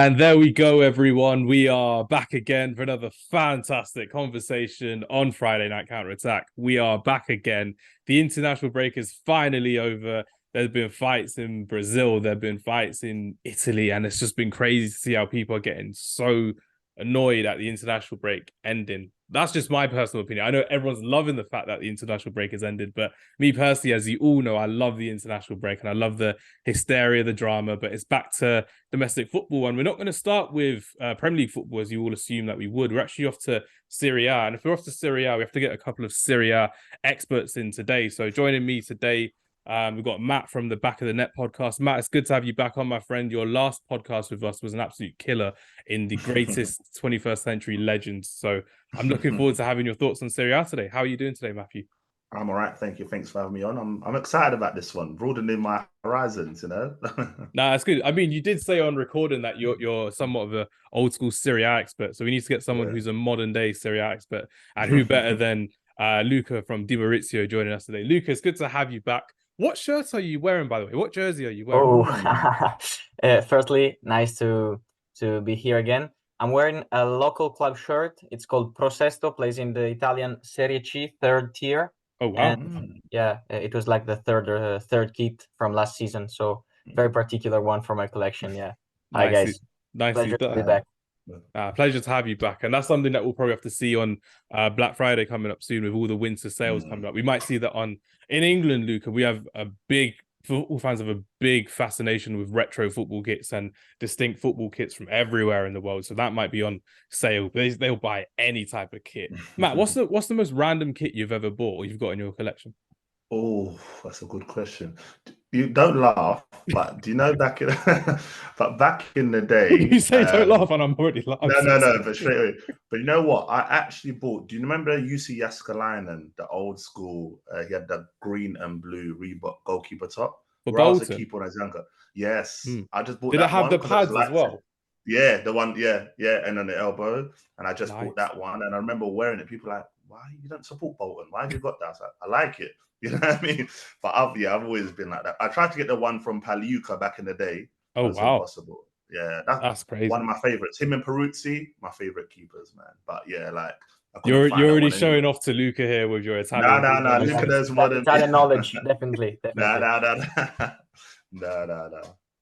And there we go, everyone. We are back again for another fantastic conversation on Friday Night Counter Attack. We are back again. The international break is finally over. There's been fights in Brazil, there have been fights in Italy, and it's just been crazy to see how people are getting so annoyed at the international break ending. That's just my personal opinion. I know everyone's loving the fact that the international break has ended, but me personally, as you all know, I love the international break and I love the hysteria, the drama, but it's back to domestic football. And we're not going to start with Premier League football, as you all assume that we would. We're actually off to Serie A. And if we're off to Serie A, we have to get a couple of Serie A experts in today. So joining me today, we've got Matt from the Back of the Net podcast. Matt, it's good to have you back on, my friend. Your last podcast with us was an absolute killer in the greatest 21st century legends. So I'm looking forward to having your thoughts on Serie A today. How are you doing today, Matthew? I'm all right, thank you. Thanks for having me on. I'm excited about this one, broadening my horizons, you know. Nah, that's good. I mean, you did say on recording that you're somewhat of an old school Serie A expert, so we need to get someone who's a modern day Serie A expert, and who better than Luca from Di Marizio joining us today. Luca, it's good to have you back. What shirt are you wearing, by the way? What jersey are you wearing? Firstly, nice to be here again. I'm wearing a local club shirt. It's called Prosesto, plays in the Italian Serie C, third tier. Oh wow! And yeah, it was like the third kit from last season, so very particular one for my collection. Yeah. Hi guys. Nicely Pleasure done. to be back. Pleasure to have you back, and that's something that we'll probably have to see on Black Friday coming up soon with all the winter sales coming up. We might see that in England, Luca. We have football fans have a big fascination with retro football kits and distinct football kits from everywhere in the world. So that might be on sale. They'll buy any type of kit. Matt, what's the most random kit you've ever bought or you've got in your collection? Oh, that's a good question. You don't laugh, but do you know back in the day? You say don't laugh, and I'm already laughing. No, but straight away. But you know what? I actually bought. Do you remember UC Jaskalainen, the old school? He had the green and blue Reebok goalkeeper top. Where I was a keeper when I was younger. Yes, I just bought. Did it have the pads as well? Yeah, the one. Yeah, and on the elbow, and I just bought that one. And I remember wearing it. People were like, why you don't support Bolton? Why have you got that? I like it. You know what I mean? But I've always been like that. I tried to get the one from Paliuca back in the day. Oh wow, impossible. Yeah, that's crazy. One of my favorites. Him and Peruzzi, my favorite keepers, man. But yeah, like you're already showing off to Luca here with your Italian. No. Luca knows more than Italian knowledge, definitely. No. No,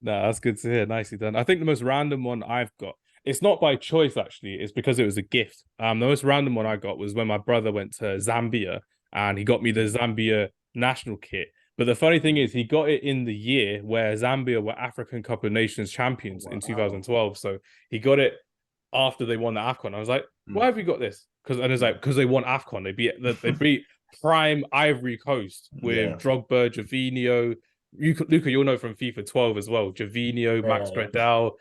that's good to hear. Nicely done. I think the most random one I've got, it's not by choice actually, it's because it was a gift. The most random one I got was when my brother went to Zambia and he got me the Zambia national kit. But the funny thing is, he got it in the year where Zambia were African Cup of Nations champions in 2012. So he got it after they won the AFCON. I was like, why have you got this? Because they won AFCON. They beat prime Ivory Coast with Drogba, Javinho. Luca, you'll know from FIFA 12 as well. Javinho, Max Gradel,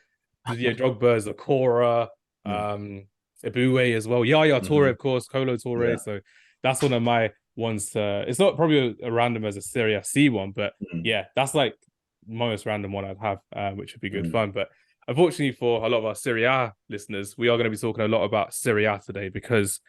Drogba, Zakora, Eboué as well. Yaya Toure, of course, Kolo Toure. Yeah. So that's one of my ones. It's not probably a random as a Serie C one, but yeah, that's like most random one I'd have, which would be good fun. But unfortunately for a lot of our Serie A listeners, we are going to be talking a lot about Serie A today because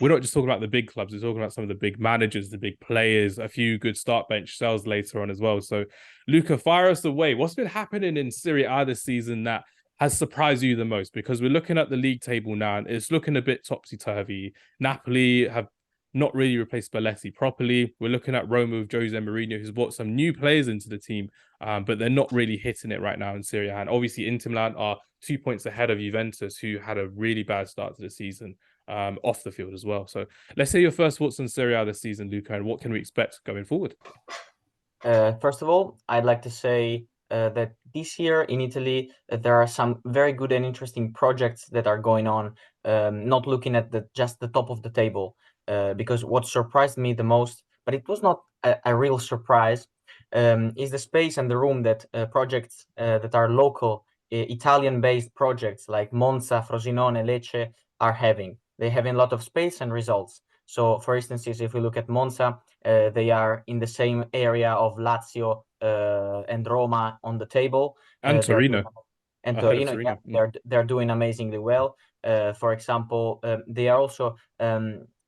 we're not just talking about the big clubs, we're talking about some of the big managers, the big players, a few good start bench sales later on as well. So Luca, fire us away. What's been happening in Serie A this season that has surprised you the most? Because we're looking at the league table now and it's looking a bit topsy-turvy. Napoli have not really replaced Spalletti properly. We're looking at Roma with Jose Mourinho, who's brought some new players into the team, but they're not really hitting it right now in Serie A. And obviously Inter Milan are 2 points ahead of Juventus, who had a really bad start to the season off the field as well. So let's hear your first thoughts on Serie A this season, Luca, and what can we expect going forward? First of all, I'd like to say that this year in Italy, there are some very good and interesting projects that are going on, not looking at just the top of the table. Because what surprised me the most, but it was not a real surprise, is the space and the room that projects that are local, Italian-based projects like Monza, Frosinone, Lecce are having. They have a lot of space and results. So, for instance, if we look at Monza, they are in the same area of Lazio and Roma on the table. And Torino. They're doing amazingly well. For example, they are also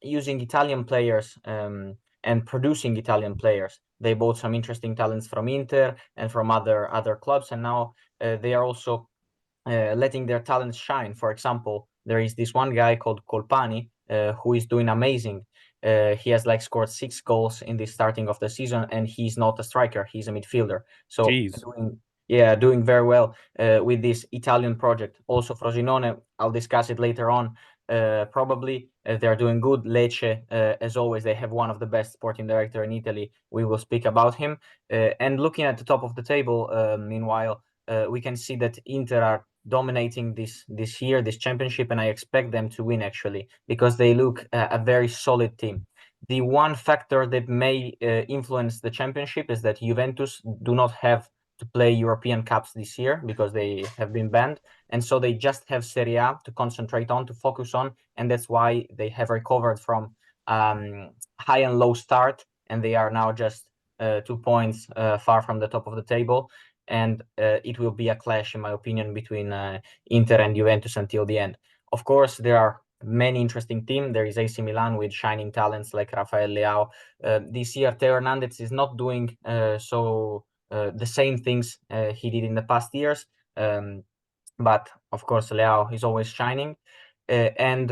using Italian players and producing Italian players. They bought some interesting talents from Inter and from other clubs, and now they are also letting their talents shine. For example, there is this one guy called Colpani who is doing amazing. He has like scored 6 goals in the starting of the season, and he's not a striker; he's a midfielder. So doing very well with this Italian project. Also, Frosinone, I'll discuss it later on. Probably they're doing good. Lecce, as always, they have one of the best sporting director in Italy. We will speak about him. And looking at the top of the table, meanwhile, we can see that Inter are dominating this year, this championship, and I expect them to win actually, because they look a very solid team. The one factor that may influence the championship is that Juventus do not have to play European Cups this year because they have been banned, and so they just have Serie A to concentrate on, to focus on, and that's why they have recovered from high and low start, and they are now just 2 points far from the top of the table. And it will be a clash, in my opinion, between Inter and Juventus until the end. Of course, there are many interesting teams. There is AC Milan with shining talents like Rafael Leao. This year, Teo Hernandez is not doing the same things he did in the past years. But of course, Leao is always shining. And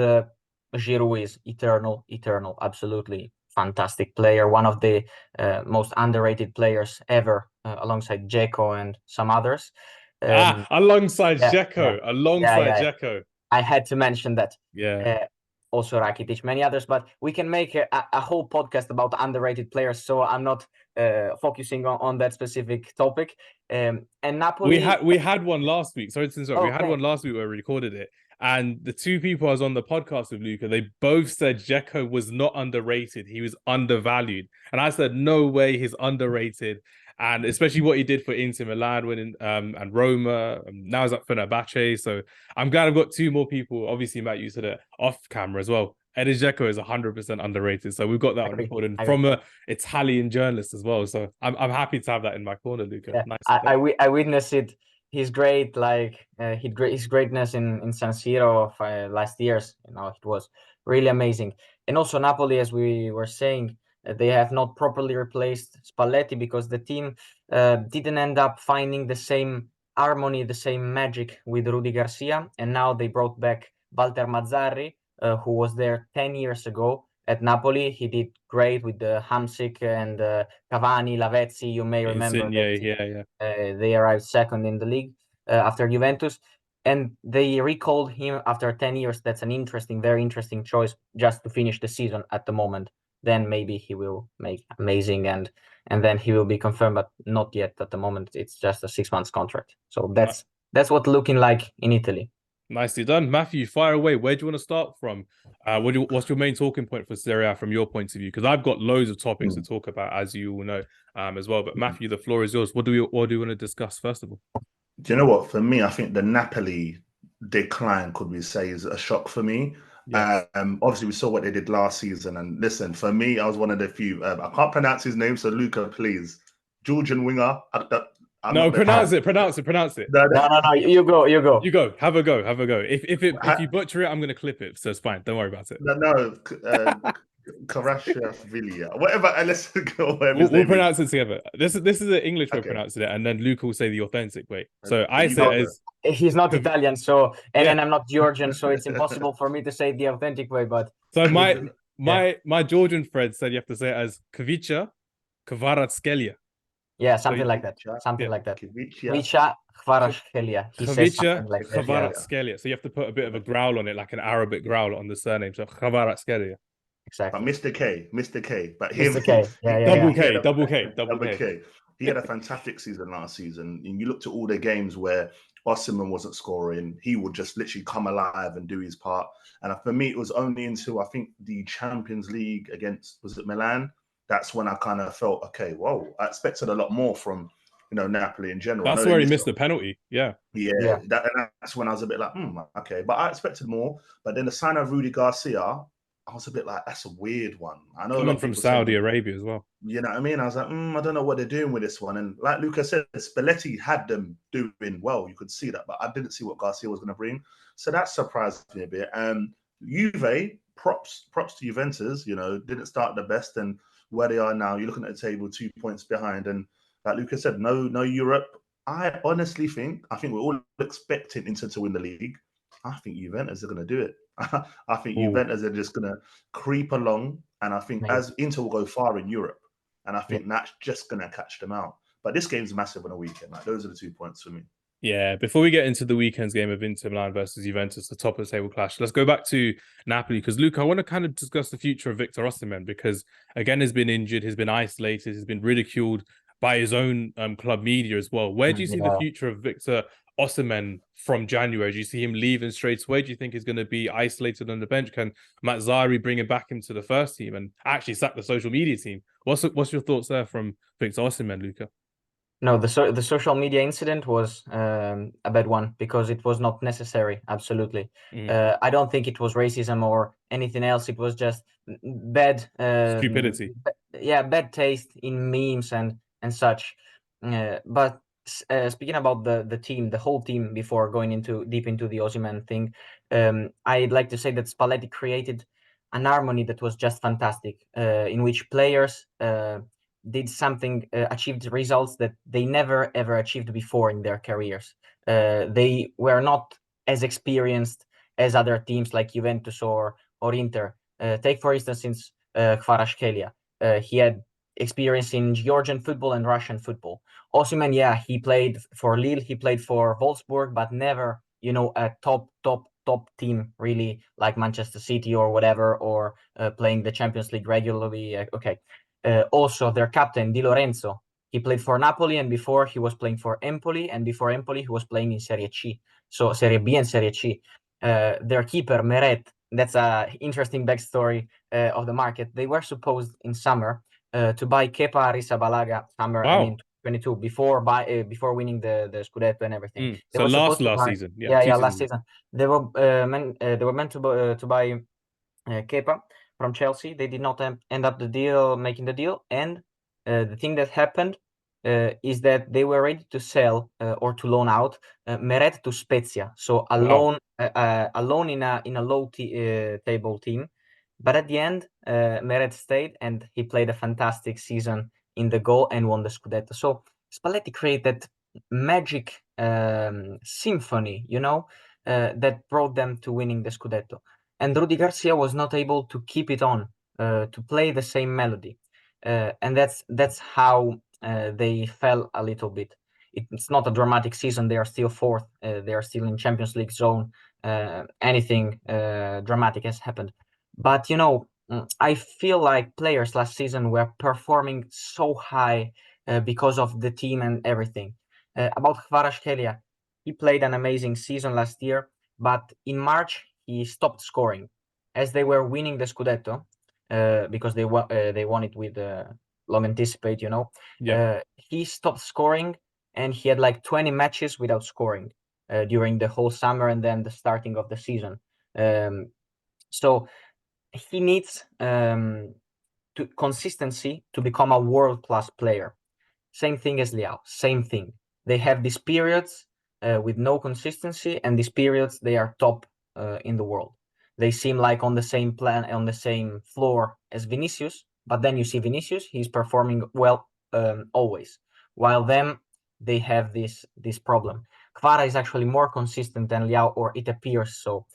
Giroud is eternal, absolutely fantastic player, one of the most underrated players ever, alongside Dzeko and some others. Alongside Dzeko. I had to mention that. Yeah. Also Rakitic, many others, but we can make a whole podcast about underrated players, so I'm not focusing on that specific topic. And Napoli... We had one last week. Sorry to interrupt. Okay. We had one last week where we recorded it. And the two people I was on the podcast with, Luca, they both said Dzeko was not underrated. He was undervalued. And I said, no way, he's underrated. And especially what he did for Inter Milan winning and Roma. Now he's at Fenerbahce. So I'm glad I've got two more people. Obviously, Matt, you said it off camera as well. Edin Dzeko is 100% underrated. So we've got that on recording from an Italian journalist as well. So I'm happy to have that in my corner, Luca. Yeah, nice. I witnessed it. He's great, like his greatness in San Siro of last year's. It was really amazing. And also Napoli, as we were saying, they have not properly replaced Spalletti because the team didn't end up finding the same harmony, the same magic with Rudi Garcia. And now they brought back Walter Mazzarri, who was there 10 years ago at Napoli. He did great with the Hamsik and Cavani, Lavezzi. You may remember that they arrived second in the league after Juventus, and they recalled him after 10 years. That's an very interesting choice just to finish the season at the moment. Then maybe he will make amazing and then he will be confirmed, but not yet at the moment. It's just a 6 months contract. So that's what looking like in Italy. Nicely done. Matthew, fire away. Where do you want to start from? What's your main talking point for Serie A from your point of view? Because I've got loads of topics to talk about, as you all know, as well. But Matthew, the floor is yours. What do you want to discuss first of all? Do you know what? For me, I think the Napoli decline, could we say, is a shock for me. Yes. Obviously, we saw what they did last season. And listen, for me, I was one of the few. I can't pronounce his name, so Luca, please. Georgian winger. Pronounce it. No. You go. You go. Have a go. If you butcher it, I'm going to clip it. So it's fine. Don't worry about it. No. Karashvili, whatever. Let's go. We'll pronounce it together. This is an English way of pronouncing it, and then Luke will say the authentic way. So I say it as... He's not Italian, so and I'm not Georgian, so it's impossible for me to say the authentic way. But so my Georgian friend said you have to say it as Kvicha Kvaratskelia. Yeah, something like that. Kvicha Kvaratskelia. He says something like that. Kvaratskelia. So you have to put a bit of a growl on it, like an Arabic growl on the surname. So Kvaratskelia. Exactly. But Mr. K. But him, Mr. K. Double K. He had a fantastic season last season. And you looked at all the games where Osimhen wasn't scoring, he would just literally come alive and do his part. And for me, it was only until I think the Champions League against, was it Milan? That's when I kind of felt, okay, whoa, I expected a lot more from, Napoli in general. That's where he missed the penalty. Yeah. That's when I was a bit like, okay. But I expected more. But then the sign of Rudi Garcia, I was a bit like, that's a weird one. I know coming from Saudi Arabia as well. You know what I mean? I was like, I don't know what they're doing with this one. And like Luca said, Spalletti had them doing well. You could see that, but I didn't see what Garcia was going to bring. So that surprised me a bit. Juve, props to Juventus. Didn't start the best, and where they are now, you're looking at the table 2 points behind. And like Luca said, no Europe. I honestly think, we're all expecting Inter to win the league. I think Juventus are going to do it. I think Juventus are just going to creep along. And I think as Inter will go far in Europe, and I think that's just going to catch them out. But this game's massive on a weekend. Like, those are the 2 points for me. Yeah, before we get into the weekend's game of Inter Milan versus Juventus, the top of the table clash, let's go back to Napoli, because Luca, I want to kind of discuss the future of Victor Osimhen, because again, he's been injured, he's been isolated, he's been ridiculed by his own club media as well. Where do you see the future of Victor Osimhen from January? Do you see him leaving straight away? Do you think he's going to be isolated on the bench? Can Mazzari bring him back into the first team and actually sack the social media team? What's your thoughts there from Victor Osimhen, Luca? No, the social media incident was a bad one because it was not necessary. Absolutely, I don't think it was racism or anything else. It was just bad stupidity. Bad taste in memes and such. But speaking about the team, the whole team, before going deep into the Osimhen thing, I'd like to say that Spalletti created an harmony that was just fantastic, in which players did something, achieved results that they never ever achieved before in their careers. They were not as experienced as other teams like Juventus or Inter. Take for instance, since Kvaratskhelia, he had experience in Georgian football and Russian football. Osimhen, he played for Lille, he played for Wolfsburg, but never, a top team really, like Manchester City or whatever, or playing the Champions League regularly. Also, their captain, Di Lorenzo, he played for Napoli, and before he was playing for Empoli, and before Empoli he was playing in Serie C, so Serie B and Serie C. Their keeper, Meret, that's a interesting backstory of the market. They were supposed in summer to buy Kepa Arrizabalaga, summer, wow. I mean 22, before winning the Scudetto and everything. So last season. Last season. They were meant to buy Kepa from Chelsea. They did not end up making the deal. And the thing that happened is that they were ready to sell or to loan out Meret to Spezia. So a loan in a low table team. But at the end, Meret stayed and he played a fantastic season in the goal and won the Scudetto. So Spalletti created magic symphony, that brought them to winning the Scudetto. And Rudy Garcia was not able to keep it on, to play the same melody. And that's how they fell a little bit. It's not a dramatic season. They are still fourth. They are still in Champions League zone. Anything dramatic has happened. But, I feel like players last season were performing so high because of the team and everything. About Kvaratskhelia, he played an amazing season last year, but in March, he stopped scoring as they were winning the Scudetto, because they won it with long anticipate, he stopped scoring, and he had like 20 matches without scoring during the whole summer and then the starting of the season. So he needs consistency to become a world-class player. Same thing as Leao, same thing. They have these periods with no consistency, and these periods they are top in the world. They seem like on the same plan, on the same floor as Vinicius, but then you see Vinicius, he's performing well always, while them, they have this problem. Kvara is actually more consistent than Leao, or it appears so,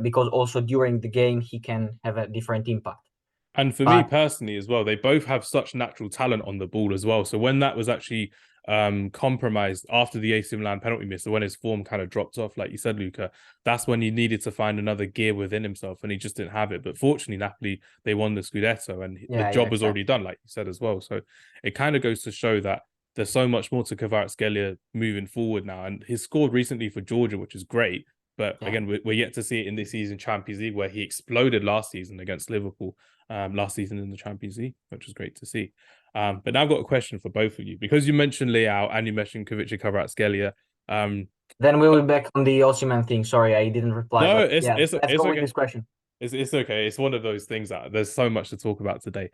because also during the game he can have a different impact. And for me personally as well, they both have such natural talent on the ball as well. So when that was actually compromised after the AC Milan penalty miss, so when his form kind of dropped off, like you said, Luca, that's when he needed to find another gear within himself, and he just didn't have it. But fortunately, Napoli, they won the Scudetto, and the job was already done, like you said as well. So it kind of goes to show that there's so much more to Kvaratskhelia moving forward now. And he's scored recently for Georgia, which is great. But again, we're yet to see it in this season Champions League, where he exploded last season against Liverpool, last season in the Champions League, which was great to see. But now I've got a question for both of you, because you mentioned Leao and you mentioned Kvaratskhelia. Then we'll be back on the Osimhen thing. Sorry, I didn't reply. No, let's go okay with this question. It's okay. It's one of those things that there's so much to talk about today.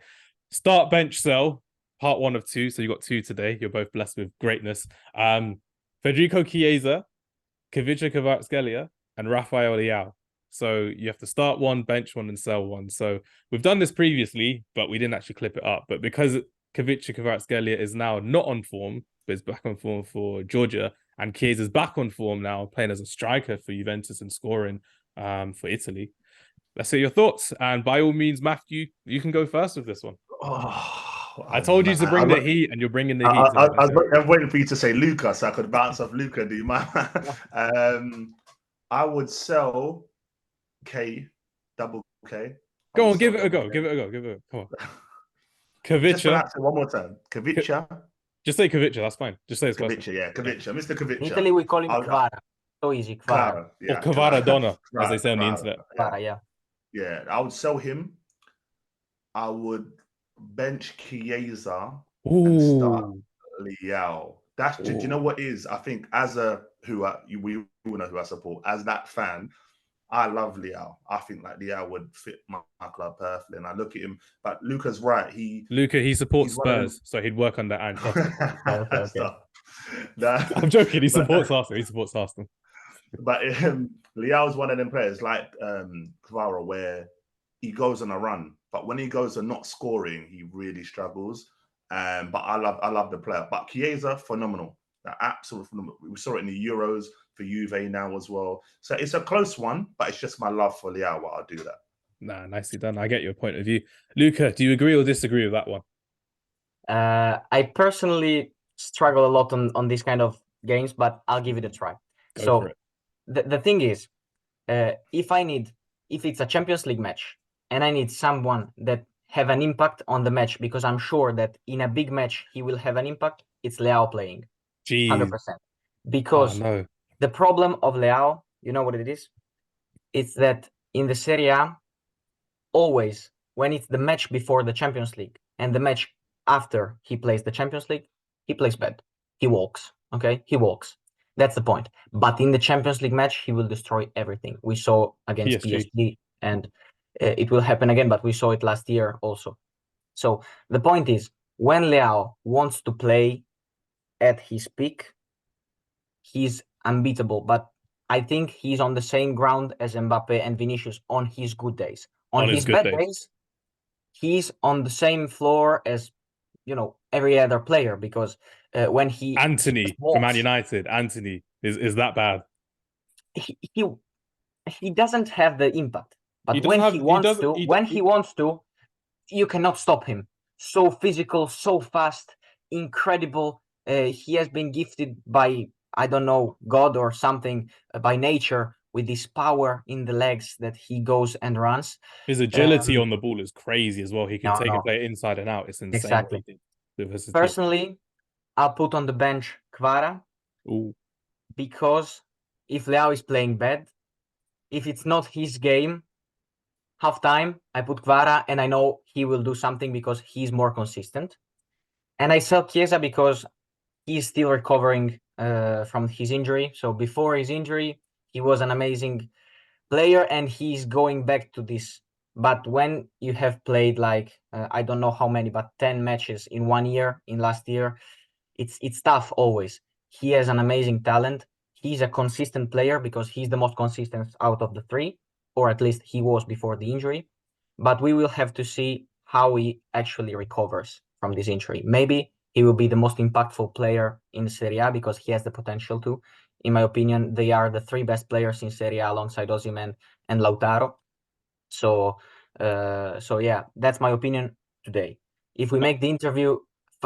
Start, bench, sell, part 1 of 2. So you got 2 today. You're both blessed with greatness. Federico Chiesa, Kvaratskhelia, and Rafael Leao. So you have to start 1, bench 1, and sell 1. So we've done this previously, but we didn't actually clip it up. But because Kvaratskhelia is now not on form, but is back on form for Georgia. And Chiesa's back on form now, playing as a striker for Juventus and scoring for Italy. Let's hear your thoughts. And by all means, Matthew, you can go first with this one. I told you to bring the heat, and you're bringing the heat. I'm waiting for you to say Luca, so I could bounce off Luca. Do you mind? I would sell double K. Go on, give it a go. Give it a go. Give it a go. Come on. Kavicha. Just pronounce it one more time. Kavicha. Just say Kavicha. That's fine. Just say his Kavicha. Yeah, Kavicha. Mr. Kavicha. In Italy, we call him Kvara. So easy, Kvara. Yeah, or Kvara Donna, as they say on the internet. Kvara, yeah. Yeah, I would sell him. I would bench Chiesa and start Leao. Do you know what is? I think we all know who I support. As that fan, I love Leao. I think like Leao would fit my club perfectly. And I look at him, but Luca's right. He supports Spurs, so he'd work on that and okay. I'm joking. He supports Arsenal. But Leao's one of them players like Kvara, where he goes on a run, but when he goes and not scoring, he really struggles. But I love the player. But Chiesa, phenomenal. Absolutely phenomenal. We saw it in the Euros for Juve now as well. So it's a close one, but it's just my love for Leao why I'll do that. Nah, nicely done. I get your point of view. Luca, do you agree or disagree with that one? I personally struggle a lot on these kind of games, but I'll give it a try. Go for it. The thing is, if it's a Champions League match and I need someone that have an impact on the match, because I'm sure that in a big match he will have an impact, it's Leao playing. 100%. Because the problem of Leao, you know what it is? It's that in the Serie A, always when it's the match before the Champions League and the match after he plays the Champions League, he plays bad. He walks. Okay? He walks. That's the point. But in the Champions League match, he will destroy everything. We saw against PSG and it will happen again, but we saw it last year also. So the point is, when Leao wants to play at his peak, he's unbeatable. But I think he's on the same ground as Mbappe and Vinicius on his good days. On his bad days, he's on the same floor as, every other player, because when he Anthony from Man United, Anthony is that bad. He doesn't have the impact, but when he wants to, you cannot stop him. So physical, so fast, incredible. He has been gifted by, I don't know, God or something, by nature, with this power in the legs that he goes and runs. His agility on the ball is crazy as well. He can take a player inside and out. It's insane. Exactly. Personally, I'll put on the bench Kvara. Because if Leao is playing bad, if it's not his game, half time, I put Kvara and I know he will do something because he's more consistent. And I sell Chiesa because he's still recovering from his injury. So before his injury, he was an amazing player and he's going back to this. But when you have played I don't know how many, but 10 matches in 1 year, in last year, it's tough always. He has an amazing talent. He's a consistent player because he's the most consistent out of the three, or at least he was before the injury. But we will have to see how he actually recovers from this injury. Maybe he will be the most impactful player in Serie A because he has the potential to. In my opinion, they are the three best players in Serie A alongside Osimhen and Lautaro. So yeah, that's my opinion today. If we make the interview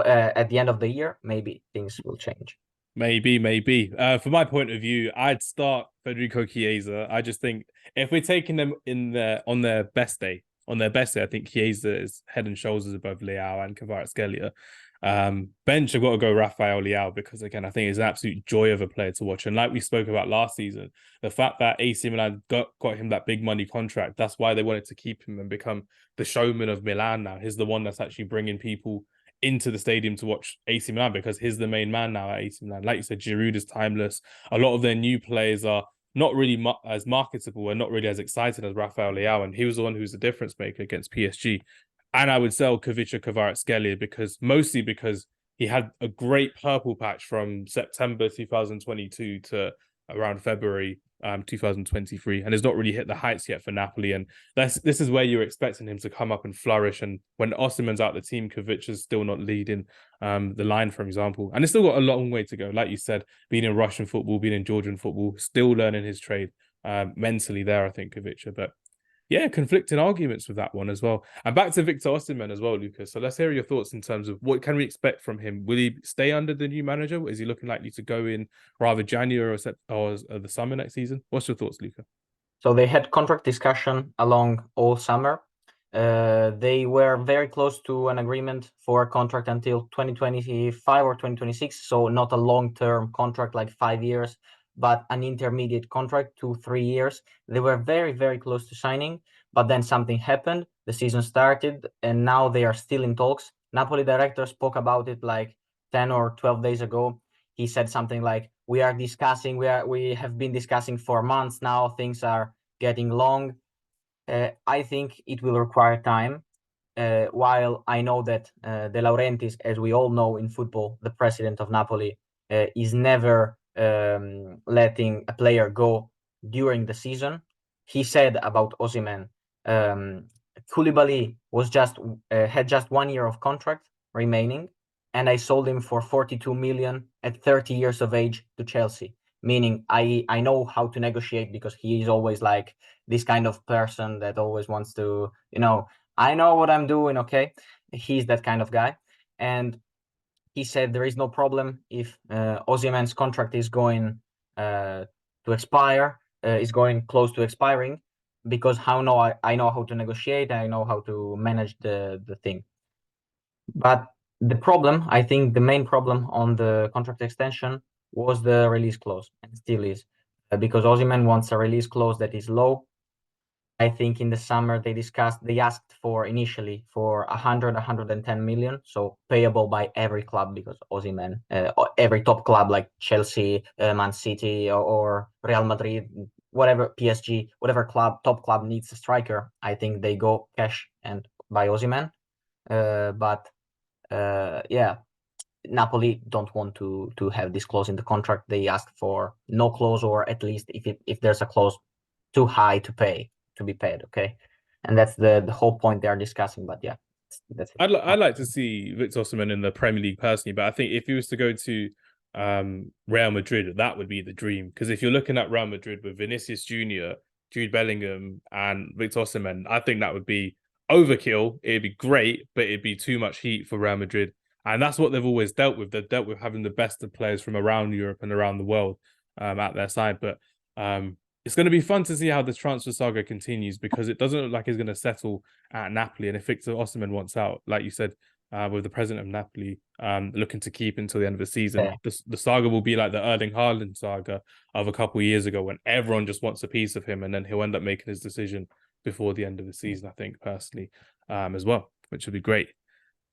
at the end of the year, maybe things will change. Maybe. From my point of view, I'd start Federico Chiesa. I just think if we're taking them on their best day, I think Chiesa is head and shoulders above Leao and Kvaratskhelia. Bench, I've got to go Rafael Leao because, again, I think he's an absolute joy of a player to watch. And like we spoke about last season, the fact that AC Milan got him that big money contract, that's why they wanted to keep him and become the showman of Milan now. He's the one that's actually bringing people into the stadium to watch AC Milan because he's the main man now at AC Milan. Like you said, Giroud is timeless. A lot of their new players are not really as marketable and not really as excited as Rafael Leao, and he was the one who's the difference maker against PSG. And I would sell Kavicha Kvaratskhelia because he had a great purple patch from September 2022 to around February 2023, and has not really hit the heights yet for Napoli. And this is where you're expecting him to come up and flourish. And when Osimhen's out the team, Kovac is still not leading the line, for example. And it's still got a long way to go. Like you said, being in Russian football, being in Georgian football, still learning his trade mentally there, I think, Kovac. But yeah, conflicting arguments with that one as well. And back to Victor Osimhen as well, Lucas. So let's hear your thoughts in terms of what can we expect from him. Will he stay under the new manager? Is he looking likely to go in rather January or the summer next season? What's your thoughts, Luca? So they had contract discussion along all summer. They were very close to an agreement for a contract until 2025 or 2026. So not a long-term contract like 5 years, but an intermediate contract, 2-3 years. They were very, very close to signing, but then something happened. The season started, and now they are still in talks. Napoli director spoke about it like 10 or 12 days ago. He said something like, we have been discussing for months now. Things are getting long. I think it will require time. While I know that De Laurentiis, as we all know in football, the president of Napoli, is never letting a player go during the season. He said about Osimhen, Koulibaly had just 1 year of contract remaining, and I sold him for 42 million at 30 years of age to Chelsea. Meaning I know how to negotiate, because he is always like this kind of person that always wants to, I know what I'm doing, okay? He's that kind of guy. And he said there is no problem if Osimhen's contract is going to expire, is going close to expiring, because I know how to negotiate, I know how to manage the thing. But the problem, I think the main problem on the contract extension was the release clause, and still is, because Osimhen wants a release clause that is low. I think in the summer they asked for initially for 110 million, so payable by every club, because Osimhen, every top club like Chelsea, Man City, or Real Madrid, whatever, PSG, whatever top club needs a striker, I think they go cash and buy Osimhen. Yeah, Napoli don't want to have this clause in the contract. They ask for no clause, or at least if there's a clause too high to be paid, okay? And that's the whole point they are discussing. But yeah, that's it. I'd like to see Victor Osimhen in the Premier League personally, but I think if he was to go to Real Madrid, that would be the dream. Because if you're looking at Real Madrid with Vinicius Jr., Jude Bellingham, and Victor Osimhen, I think that would be overkill. It'd be great, but it'd be too much heat for Real Madrid. And that's what they've always dealt with. They've dealt with having the best of players from around Europe and around the world at their side. But it's going to be fun to see how the transfer saga continues, because it doesn't look like it's going to settle at Napoli. And if Victor Osimhen wants out, like you said, with the president of Napoli looking to keep until the end of the season, yeah, the saga will be like the Erling Haaland saga of a couple of years ago, when everyone just wants a piece of him, and then he'll end up making his decision before the end of the season, I think, personally, as well, which would be great.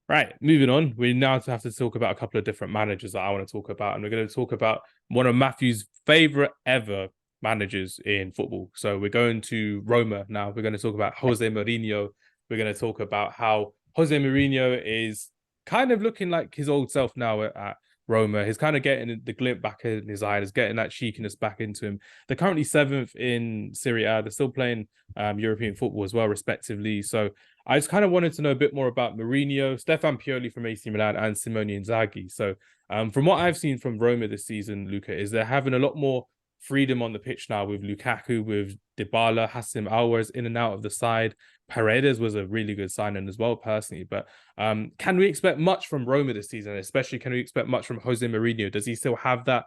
Right, moving on. We now have to talk about a couple of different managers that I want to talk about. And we're going to talk about one of Matthew's favorite ever managers in football. So we're going to Roma now. We're going to talk about Jose Mourinho. We're going to talk about how Jose Mourinho is kind of looking like his old self now at Roma. He's kind of getting the glint back in his eye. He's getting that cheekiness back into him. They're currently 7th in Serie A. They're still playing European football as well, respectively. So I just kind of wanted to know a bit more about Mourinho, Stefan Pioli from AC Milan, and Simone Inzaghi. So from what I've seen from Roma this season, Luca, is they're having a lot more freedom on the pitch now, with Lukaku, with Dybala, Hassan Alvarez in and out of the side. Paredes was a really good signing as well, personally. But can we expect much from Roma this season? Especially, can we expect much from Jose Mourinho? Does he still have that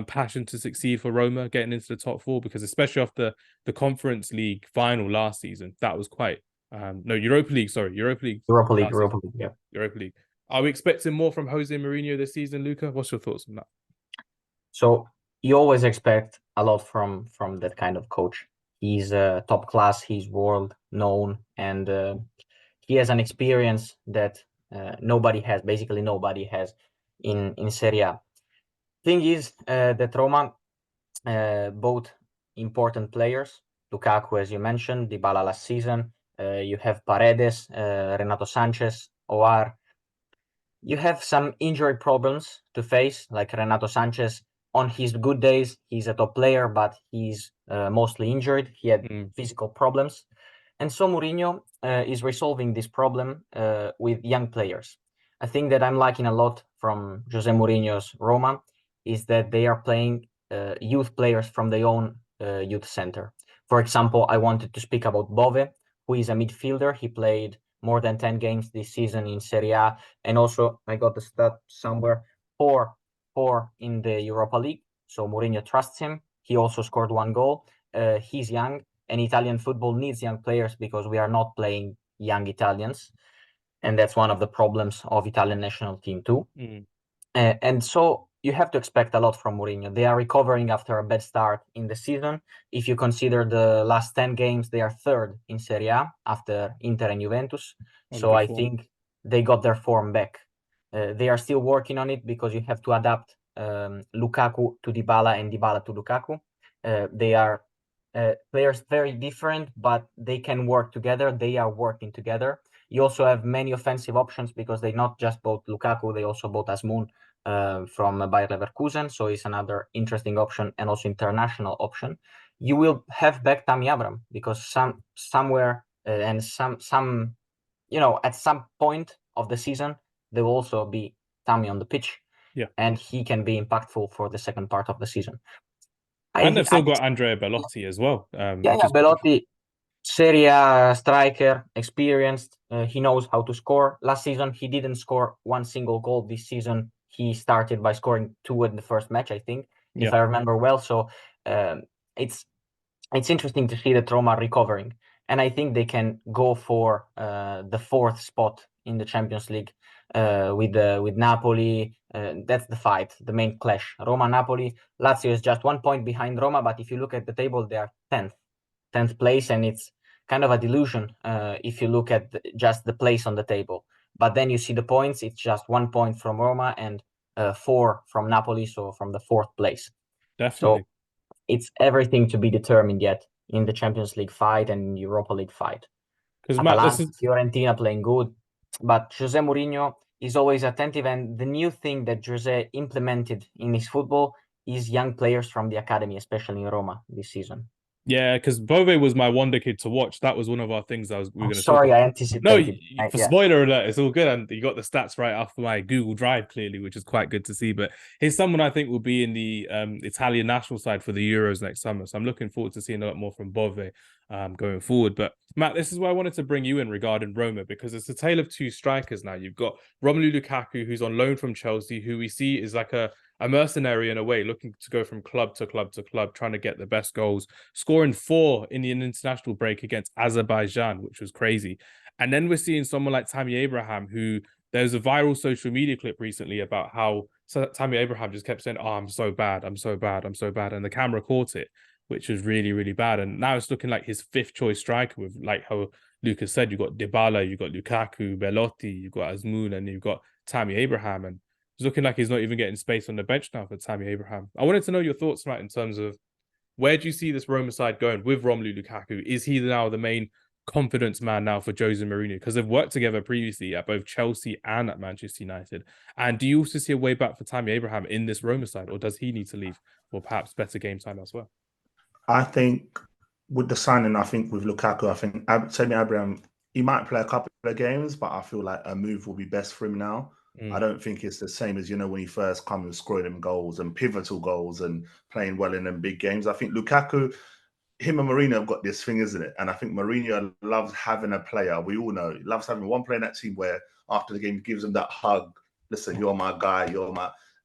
passion to succeed for Roma, getting into the top 4? Because especially after the Conference League final last season, that was quite... Europa League, yeah. Europa League. Are we expecting more from Jose Mourinho this season, Luca? What's your thoughts on that? So you always expect a lot from that kind of coach. He's top class, he's world known, and he has an experience that nobody has in Serie A. Thing is that Roma bought important players. Lukaku, as you mentioned, Dybala last season. You have Paredes, Renato Sanchez, OR. You have some injury problems to face, like Renato Sanchez on his good days, he's a top player, but he's mostly injured. He had physical problems. And so Mourinho is resolving this problem with young players. I think that I'm liking a lot from Jose Mourinho's Roma is that they are playing youth players from their own youth center. For example, I wanted to speak about Bove, who is a midfielder. He played more than 10 games this season in Serie A. And also, I got the stat somewhere, four in the Europa League. So Mourinho trusts him. He also scored 1 goal. He's young, and Italian football needs young players because we are not playing young Italians. And that's one of the problems of Italian national team too. And so you have to expect a lot from Mourinho. They are recovering after a bad start in the season. If you consider the last 10 games, they are third in Serie A after Inter and Juventus. So I think they got their form back. They are still working on it because you have to adapt Lukaku to Dybala and Dybala to Lukaku. They are players very different, but they can work together. They are working together. You also have many offensive options because they not just bought Lukaku, they also bought Osimhen from Bayer Leverkusen. So it's another interesting option and also international option. You will have back Tammy Abraham because somewhere and some at some point of the season there will also be Tammy on the pitch. Yeah, and he can be impactful for the second part of the season. And they've still got Andrea Bellotti as well. Bellotti, Serie A striker, experienced. He knows how to score. Last season, he didn't score 1 single goal. This season, he started by scoring 2 in the first match, I think, if I remember well. So it's interesting to see that Roma recovering. And I think they can go for the 4th spot in the Champions League with Napoli. That's the fight, the main clash. Roma-Napoli. Lazio is just 1 point behind Roma, but if you look at the table, they are 10th place, and it's kind of a delusion if you look at just the place on the table. But then you see the points, it's just 1 point from Roma and 4 from Napoli, so from the 4th place. Definitely. So it's everything to be determined yet in the Champions League fight and Europa League fight. Because Atalanta, Fiorentina playing good, but Jose Mourinho is always attentive, and the new thing that Jose implemented in his football is young players from the academy, especially in Roma this season. Yeah, because Bove was my wonder kid to watch. That was one of our things we were going to talk about. Sorry, I anticipated. No, spoiler alert, it's all good. And you got the stats right off my Google Drive, clearly, which is quite good to see. But he's someone I think will be in the Italian national side for the Euros next summer. So I'm looking forward to seeing a lot more from Bove going forward. But Matt, this is why I wanted to bring you in regarding Roma, because it's a tale of 2 strikers now. You've got Romelu Lukaku, who's on loan from Chelsea, who we see is like a mercenary in a way, looking to go from club to club to club, trying to get the best goals, scoring 4 in the international break against Azerbaijan, which was crazy. And then we're seeing someone like Tammy Abraham, who there's a viral social media clip recently about how Tammy Abraham just kept saying, "Oh, I'm so bad, I'm so bad, I'm so bad." And the camera caught it, which was really, really bad. And now it's looking like his 5th choice striker with, like how Lucas said, you've got Dybala, you've got Lukaku, Belotti, you've got Osimhen, and you've got Tammy Abraham. And it's looking like he's not even getting space on the bench now for Tammy Abraham. I wanted to know your thoughts, Matt, in terms of where do you see this Roma side going with Romelu Lukaku? Is he now the main confidence man now for Jose Mourinho? Because they've worked together previously at both Chelsea and at Manchester United. And do you also see a way back for Tammy Abraham in this Roma side, or does he need to leave for perhaps better game time elsewhere? I think with the signing, I think with Lukaku, I think Tammy Abraham, he might play a couple of games, but I feel like a move will be best for him now. I don't think it's the same as, when he first come and scoring them goals and pivotal goals and playing well in them big games. I think Lukaku, him and Mourinho have got this thing, isn't it? And I think Mourinho loves having a player. We all know he loves having one player in that team where after the game he gives him that hug. Listen, you're my guy.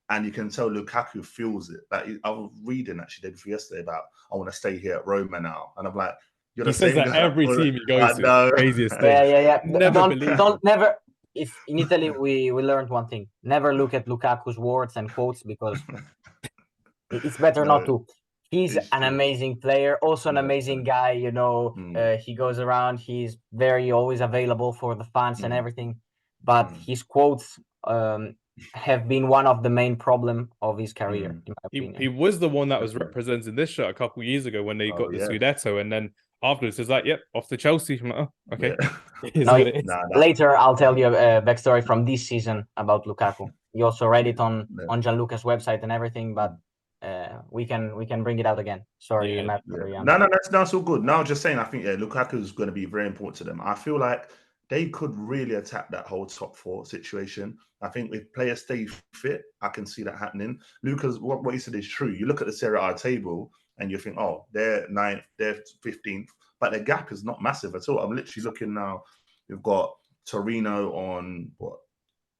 And you can tell Lukaku feels it. Like I was reading actually day before yesterday about I want to stay here at Roma now, and I'm like, you're the same says that every team he goes to. Craziest thing. Yeah. Never. If in Italy we learned one thing: never look at Lukaku's words and quotes because it's better not to. He's an amazing player, also an amazing guy. He goes around. He's very always available for the fans and everything. But his quotes have been one of the main problem of his career, in my opinion. He was the one that was representing this shirt a couple of years ago when they got the Scudetto, and then afterwards it's like, yep, off to Chelsea. I'm like, oh, okay. Yeah. Later, I'll tell you a backstory from this season about Lukaku. You also read it on Gianluca's website and everything, but we can bring it out again. Sorry, Matt. No, that's all good. No, just saying, I think Lukaku is going to be very important to them. I feel like they could really attack that whole top four situation. I think if players stay fit, I can see that happening. Lucas, what you said is true. You look at the Serie A table and you think, oh, they're 9th, they're 15th, but the gap is not massive at all. I'm literally looking now. You've got Torino on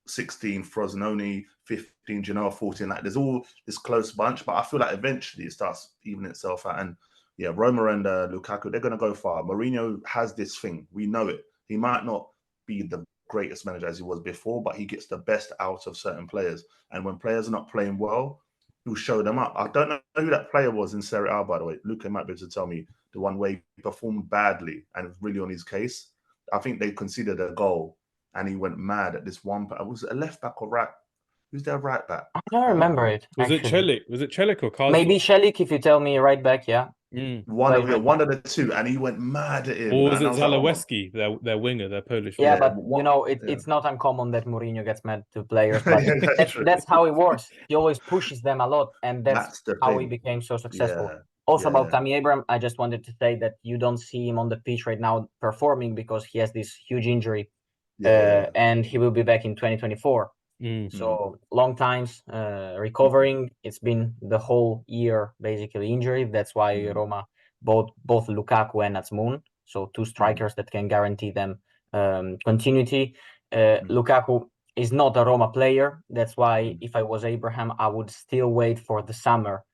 16, Frosinone 15, Genoa 14. Like there's all this close bunch, but I feel like eventually it starts evening itself out. And yeah, Roma and Lukaku, they're going to go far. Mourinho has this thing. We know it. He might not be the greatest manager as he was before, but he gets the best out of certain players. And when players are not playing well, he'll show them up. I don't know who that player was in Serie A, by the way. Luca might be able to tell me the one way he performed badly and was really on his case. I think they considered a goal and he went mad at this one. Was it a left back or right? Who's their right back? I don't remember it. Was it Celik? Was it Celik or Karsdorp? Maybe Celik, if you tell me right back, yeah. One of the two, and he went mad at him. Or was it Zalewski, their winger, their Polish winger? Yeah, but it's not uncommon that Mourinho gets mad to players. But that's how it works. He always pushes them a lot, and that's how he became so successful. Yeah. Also about Tammy Abraham, I just wanted to say that you don't see him on the pitch right now performing because he has this huge injury, and he will be back in 2024. So long times recovering. It's been the whole year basically injury. That's why Roma both Lukaku and Osimhen, so two strikers that can guarantee them continuity. Lukaku is not a Roma player. That's why if I was Abraham, I would still wait for the summer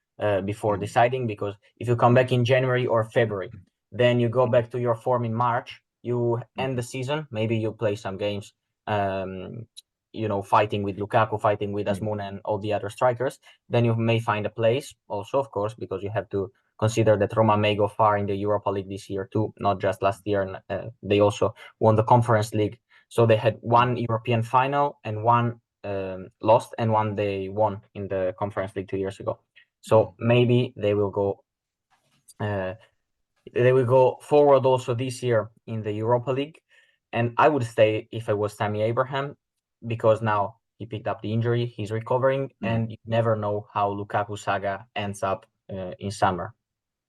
before deciding, because if you come back in January or February, then you go back to your form in March, you end the season, maybe you play some games fighting with Lukaku, fighting with Osimhen and all the other strikers, then you may find a place also, of course, because you have to consider that Roma may go far in the Europa League this year too, not just last year. And they also won the Conference League. So they had one European final and one lost and one they won in the Conference League 2 years ago. So maybe they will go forward also this year in the Europa League. And I would stay if I was Tammy Abraham, because now he picked up the injury, he's recovering, and you never know how Lukaku saga ends up in summer.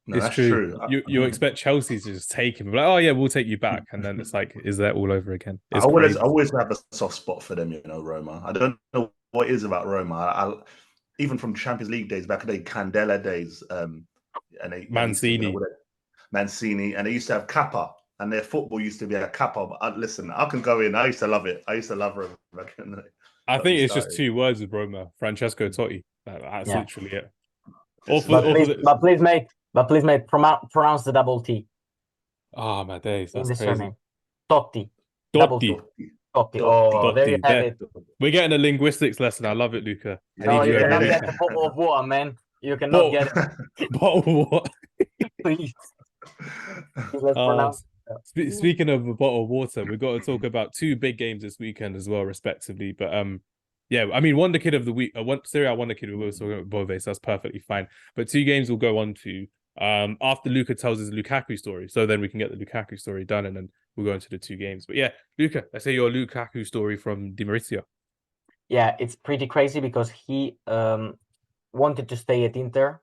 No, it's true. You expect Chelsea to just take him, like, oh yeah, we'll take you back, and then it's like, is that all over again? I always have a soft spot for them, Roma. I don't know what it is about Roma. Even from Champions League days, back in the day, Candela days, and Mancini, and they used to have Kappa. And their football used to be a Kappa. But listen, I can go in. I used to love it. I used to love Roma. I think it's just 2 words with Roma: Francesco Totti. That's literally it. But please, mate, pronounce the double T. Oh my days, that's crazy. Surname. Totti. Totti. Oh, there you have it. We're getting a linguistics lesson. I love it, Luca. No, you cannot get a bottle of water, man. You cannot get it. Bottle of water. Please. Let's pronounce. Speaking of a bottle of water, we've got to talk about 2 big games this weekend as well, respectively. But Wonder Kid of the week, Serie A Wonder Kid, we were talking about Bove, so that's perfectly fine. But 2 games we'll go on to after Luca tells his Lukaku story, so then we can get the Lukaku story done, and then we'll go into the 2 games. But yeah, Luca, let's say your Lukaku story from Di Marizio. Yeah, it's pretty crazy because he wanted to stay at Inter.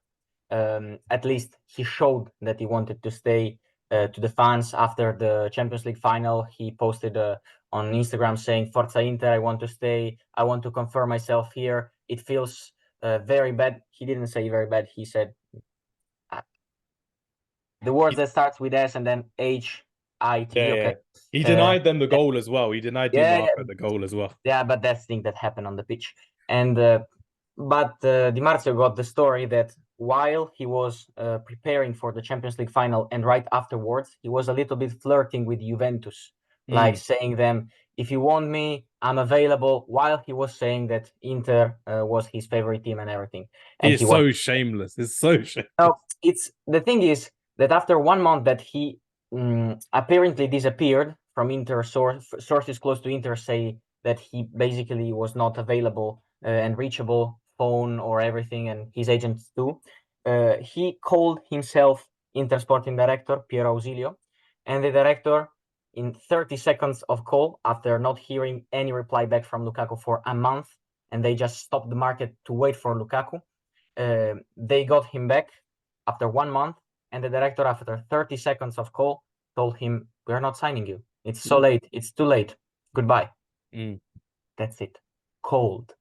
At least he showed that he wanted to stay. To the fans after the Champions League final, he posted on Instagram saying, "Forza Inter, I want to stay. I want to confirm myself here. It feels very bad." He didn't say very bad. He said the words that starts with S and then H-I-T. Okay. He denied them the goal as well. He denied Di Marco the goal as well. Yeah, but that's the thing that happened on the pitch. And but Di Marzio got the story that while he was preparing for the Champions League final and right afterwards, he was a little bit flirting with Juventus, like saying them, if you want me, I'm available, while he was saying that Inter was his favorite team and everything. And He's so shameless. It's so shameless. No, the thing is that after 1 month that he apparently disappeared from Inter, sources close to Inter say that he basically was not available and reachable, phone or everything, and his agents too. He called himself Inter Sporting Director Piero Ausilio, and the director, in 30 seconds of call, after not hearing any reply back from Lukaku for a month, and they just stopped the market to wait for Lukaku, They got him back after 1 month, and the director, after 30 seconds of call, told him, "We are not signing you. It's so late. It's too late. Goodbye." That's it. Cold.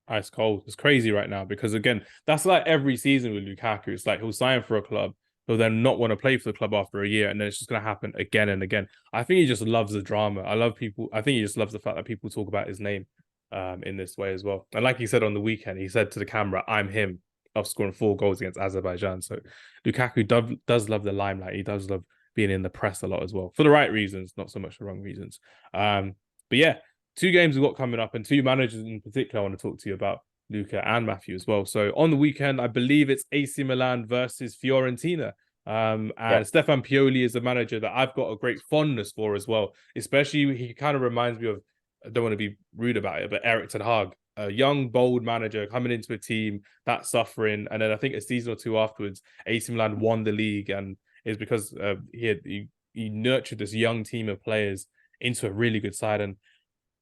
Ice cold. It's crazy right now because, again, that's like every season with Lukaku. It's like he'll sign for a club, he'll then not want to play for the club after a year, and then it's just going to happen again and again. I think he just loves the drama. I think he just loves the fact that people talk about his name in this way as well. And like he said on the weekend, he said to the camera, "I'm him," of scoring 4 goals against Azerbaijan. So Lukaku does love the limelight. He does love being in the press a lot as well, for the right reasons, not so much the wrong reasons. But yeah, 2 games we've got coming up, and 2 managers in particular I want to talk to you about, Luca and Matthew as well. So on the weekend, I believe it's AC Milan versus Fiorentina. And Stefan Pioli is a manager that I've got a great fondness for as well. Especially, he kind of reminds me of, I don't want to be rude about it, but Erik ten Hag, a young, bold manager coming into a team that's suffering. And then I think a season or 2 afterwards, AC Milan won the league, and it's because he nurtured this young team of players into a really good side. And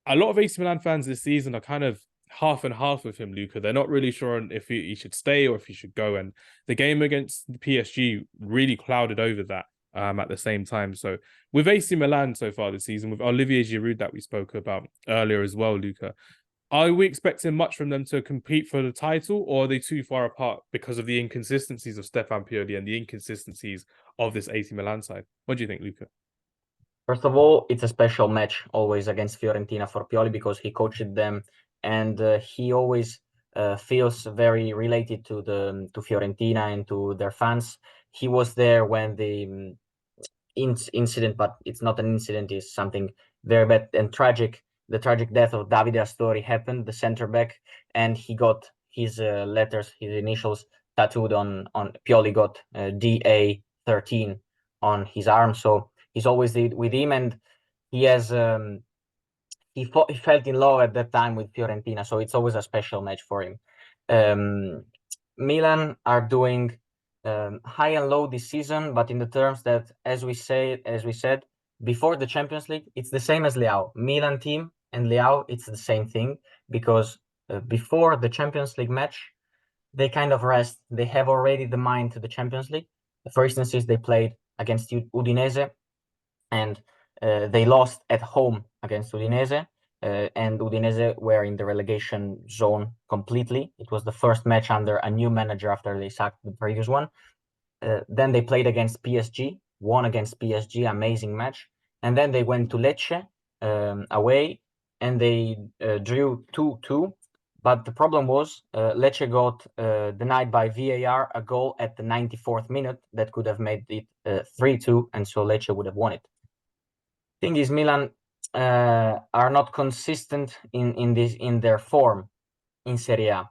a lot of AC Milan fans this season are kind of half and half with him, Luca. They're not really sure if he should stay or if he should go. And the game against the PSG really clouded over that at the same time. So with AC Milan so far this season, with Olivier Giroud that we spoke about earlier as well, Luca, are we expecting much from them to compete for the title, or are they too far apart because of the inconsistencies of Stefan Pioli and the inconsistencies of this AC Milan side? What do you think, Luca? First of all, it's a special match always against Fiorentina for Pioli because he coached them, and he always feels very related to Fiorentina and to their fans. He was there when the incident, but it's not an incident, it's something very bad and tragic. The tragic death of Davide Astori happened, the center back, and he got his letters, his initials tattooed on Pioli got DA13 on his arm. So he's always with him, and he has he felt in love at that time with Fiorentina, so it's always a special match for him. Milan are doing high and low this season, but in the terms that, as we said before the Champions League, it's the same as Leao. Milan team and Leao, it's the same thing, because before the Champions League match, they kind of rest. They have already the mind to the Champions League. For instance, they played against Udinese, and they lost at home against Udinese, and Udinese were in the relegation zone completely. It was the first match under a new manager after they sacked the previous one. Then they played against PSG, won against PSG, amazing match. And then they went to Lecce away, and they drew 2-2. But the problem was Lecce got denied by VAR a goal at the 94th minute that could have made it 3-2, and so Lecce would have won it. Thing is, Milan are not consistent in their form in Serie A,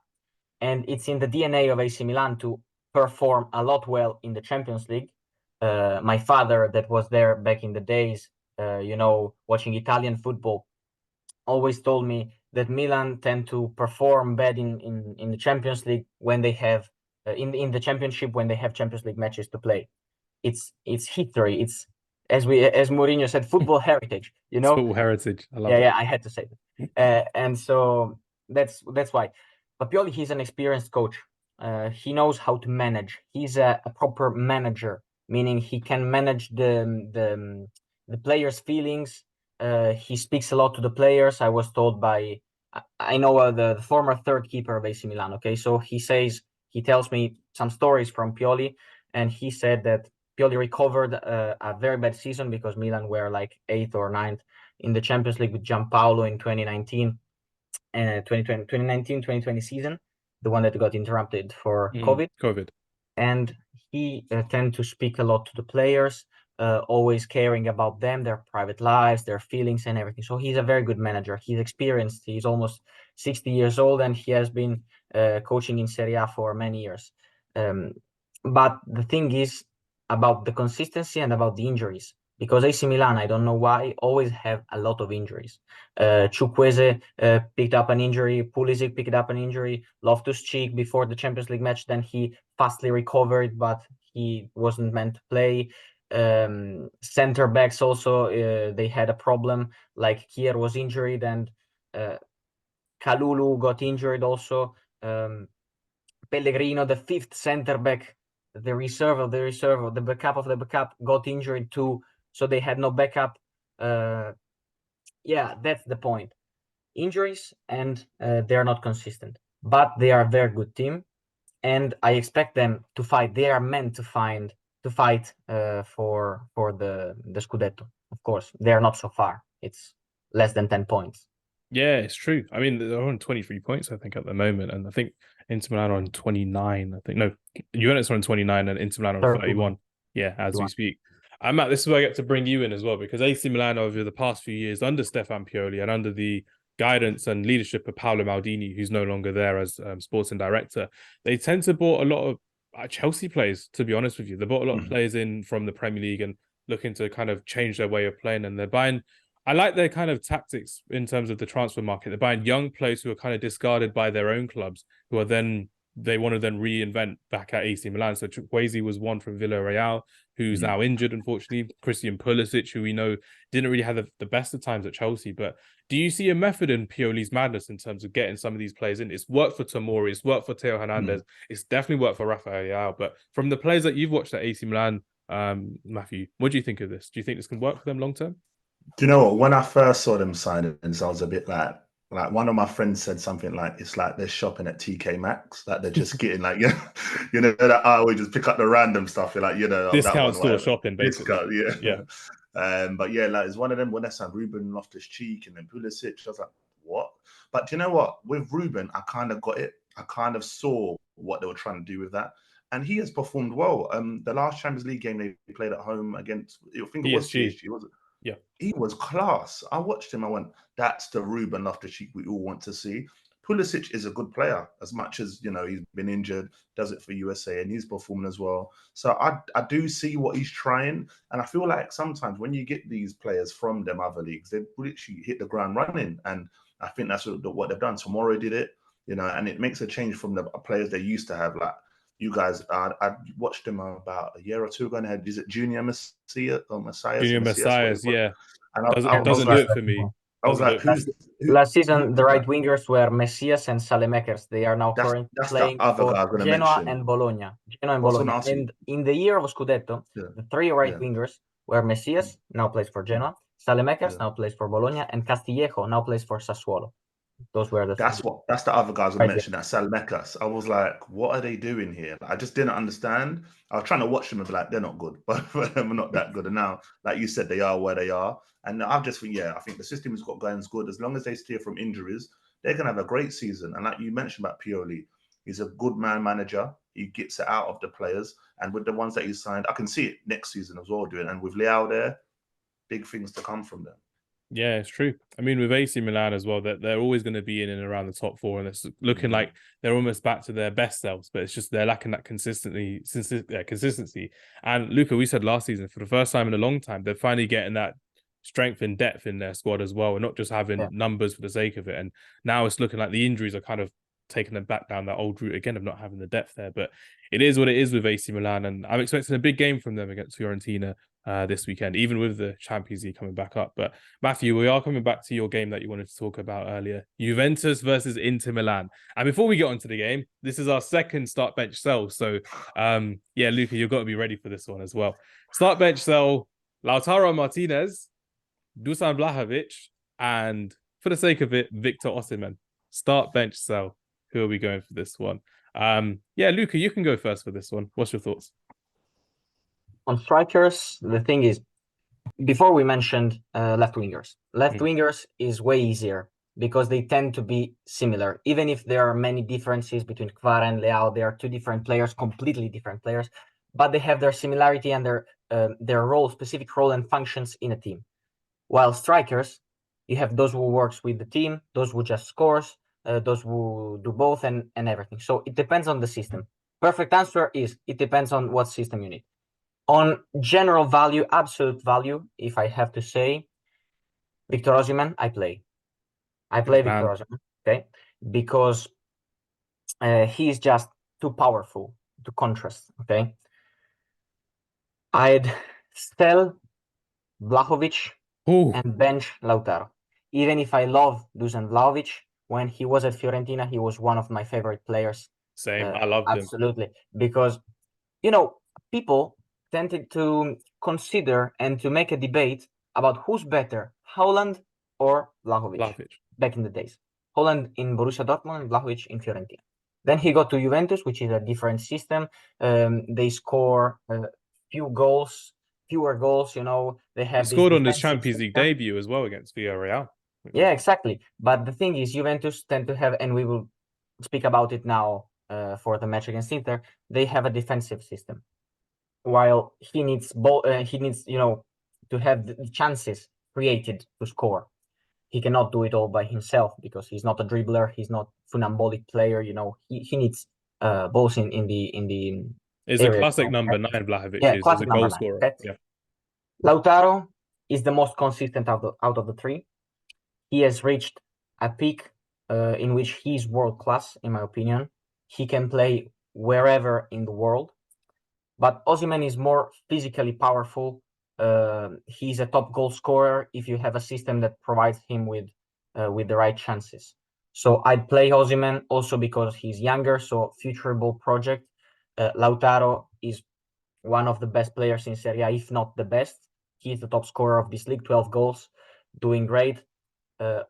and it's in the DNA of AC Milan to perform a lot well in the Champions League. My father, that was there back in the days, watching Italian football, always told me that Milan tend to perform bad in the Champions League when they have in the Championship when they have Champions League matches to play. It's history. It's as Mourinho said, football heritage. Football heritage. I love it. Yeah, I had to say that. And so that's why. But Pioli, he's an experienced coach. He knows how to manage. He's a proper manager, meaning he can manage the players' feelings. He speaks a lot to the players. I was told by I know the former third keeper of AC Milan. Okay, so he tells me some stories from Pioli, and he said that Pioli recovered a very bad season because Milan were like 8th or 9th in the Champions League with Giampaolo in 2019 and 2020 season, the one that got interrupted for COVID. And he tend to speak a lot to the players, always caring about them, their private lives, their feelings and everything. So he's a very good manager. He's experienced. He's almost 60 years old, and he has been coaching in Serie A for many years. But the thing is about the consistency and about the injuries, because AC Milan, I don't know why, always have a lot of injuries. Chukwueze picked up an injury, Pulisic picked up an injury, Loftus-Cheek before the Champions League match, then he fastly recovered, but he wasn't meant to play. Center backs also, they had a problem, like Kier was injured, and Kalulu got injured also. Pellegrino, the fifth center back, the reserve of the reserve, of the backup of the backup, got injured too, so they had no backup. Yeah, that's the point. Injuries, and they are not consistent, but they are a very good team, and I expect them to fight. They are meant to fight for the Scudetto. Of course, they are not so far. It's less than 10 points. Yeah, it's true. I mean, they're on 23 points, I think, at the moment. And I think Inter Milan are on 29. I think, no, Juventus are on 29 and Inter Milan are on 31. Yeah, as we speak. Matt, this is where I get to bring you in as well, because AC Milan over the past few years under Stefan Pioli and under the guidance and leadership of Paolo Maldini, who's no longer there as sporting director, they tend to bought a lot of Chelsea players, to be honest with you. They bought a lot of players in from the Premier League and looking to kind of change their way of playing, and they're buying. I like their kind of tactics in terms of the transfer market. They're buying young players who are kind of discarded by their own clubs, who are then they want to then reinvent back at AC Milan. So Chukwueze was one from Villarreal, who's now injured, unfortunately. Christian Pulisic, who we know didn't really have the best of times at Chelsea. But do you see a method in Pioli's madness in terms of getting some of these players in? It's worked for Tomori, it's worked for Theo Hernandez, it's definitely worked for Rafael Leao. But from the players that you've watched at AC Milan, Matthew, what do you think of this? Do you think this can work for them long term? Do you know what? When I first saw them signings, I was a bit like one of my friends said something like, it's like they're shopping at TK Maxx, like they're just getting like, you know that we just pick up the random stuff, you're like, discount store shopping, basically. Discount, yeah. But yeah, like it's one of them when they signed Ruben Loftus-Cheek and then Pulisic, I was like, what? But do you know what? With Ruben, I kind of got it. I kind of saw what they were trying to do with that. And he has performed well. The last Champions League game they played at home against, I think it was PSG, was it? Yeah, he was class. I watched him. I went, that's the Ruben Loftus-Cheek we all want to see. Pulisic is a good player, as much as he's been injured, does it for USA, and he's performing as well. So I do see what he's trying, and I feel like sometimes when you get these players from them other leagues, they literally hit the ground running, and I think that's what they've done. Tomorrow did it, and it makes a change from the players they used to have, like. You guys, I watched him about a year or two ago and had, is it Junior Messias? Junior Messias, yeah. And doesn't do it for me. I was like, last season, the right wingers were Messias and Saelemaekers. They are now currently playing for Genoa and Bologna. And in the year of Scudetto, the three right wingers were Messias, now plays for Genoa, Saelemaekers, now plays for Bologna, and Castillejo, now plays for Sassuolo. Those were that's the other guys I mentioned. That Saelemaekers. I was like, what are they doing here? I just didn't understand. I was trying to watch them and be like, they're not good, but they're not that good. And now, like you said, they are where they are. And I just think, I think the system has got going good. As long as they steer from injuries, they're gonna have a great season. And like you mentioned about Pioli, he's a good manager. He gets it out of the players, and with the ones that he signed, I can see it next season as well doing. And with Leao there, big things to come from them. Yeah, it's true. I mean, with AC Milan as well, that they're always going to be in and around the top four, and it's looking like they're almost back to their best selves. But it's just they're lacking that consistency. And Luca, we said last season, for the first time in a long time, they're finally getting that strength and depth in their squad as well, and not just having numbers for the sake of it. And now it's looking like the injuries are kind of taking them back down that old route again of not having the depth there. But it is what it is with AC Milan, and I'm expecting a big game from them against Fiorentina this weekend, even with the Champions League coming back up. But Matthew, we are coming back to your game that you wanted to talk about earlier, Juventus versus Inter Milan. And before we get onto the game, this is our second start bench sell. So Luca, you've got to be ready for this one as well. Start bench sell, Lautaro Martinez, Dusan Vlahovic, and for the sake of it, Victor Osimhen. Start bench sell. Who are we going for this one? Luca, you can go first for this one. What's your thoughts? On strikers, the thing is, before we mentioned left wingers. Left wingers is way easier because they tend to be similar. Even if there are many differences between Kvara and Leao, they are two different players, completely different players, but they have their similarity and their role, specific role and functions in a team. While strikers, you have those who works with the team, those who just scores, those who do both and everything. So it depends on the system. Perfect answer is it depends on what system you need. On general value, absolute value, if I have to say, Victor Osimhen, I play Victor Osimhen, okay? Because he's just too powerful to contrast, okay? I'd sell Vlahovic and bench Lautaro. Even if I love Dusan Vlahovic, when he was at Fiorentina, he was one of my favorite players Same. I loved him. Absolutely. Because, people tended to consider and to make a debate about who's better, Haaland or Vlahovic. Back in the days. Haaland in Borussia Dortmund and Vlahovic in Fiorentina. Then he got to Juventus, which is a different system. They score fewer goals. They have he scored on his Champions League debut as well against Villarreal. Yeah, exactly. But the thing is, Juventus tend to have, and we will speak about it now for the match against Inter. They have a defensive system, while he needs to have the chances created to score. He cannot do it all by himself because he's not a dribbler. He's not funambolic player. He needs balls in the. It's a classic number 9, Vlahovic. Yeah, is classic a goal number 9. scorer. Okay? Yeah. Lautaro is the most consistent out of the three. He has reached a peak in which he's world class, in my opinion. He can play wherever in the world. But Osimhen is more physically powerful. He's a top goal scorer if you have a system that provides him with the right chances. So I'd play Osimhen also because he's younger, so futurable project. Lautaro is one of the best players in Serie A, if not the best. He's the top scorer of this league, 12 goals, doing great.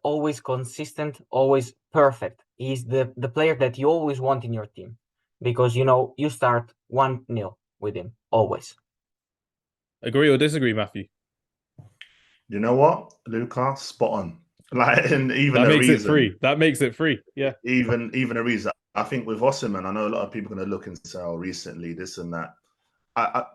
Always consistent, always perfect. He's the player that you always want in your team because, you start 1-0 with him, always. Agree or disagree, Matthew? You know what, Luca? Spot on. And even that makes it free. That makes it free. Yeah. Even a reason. I think with Osimhen, I know a lot of people are going to look and say, "Oh, recently this and that."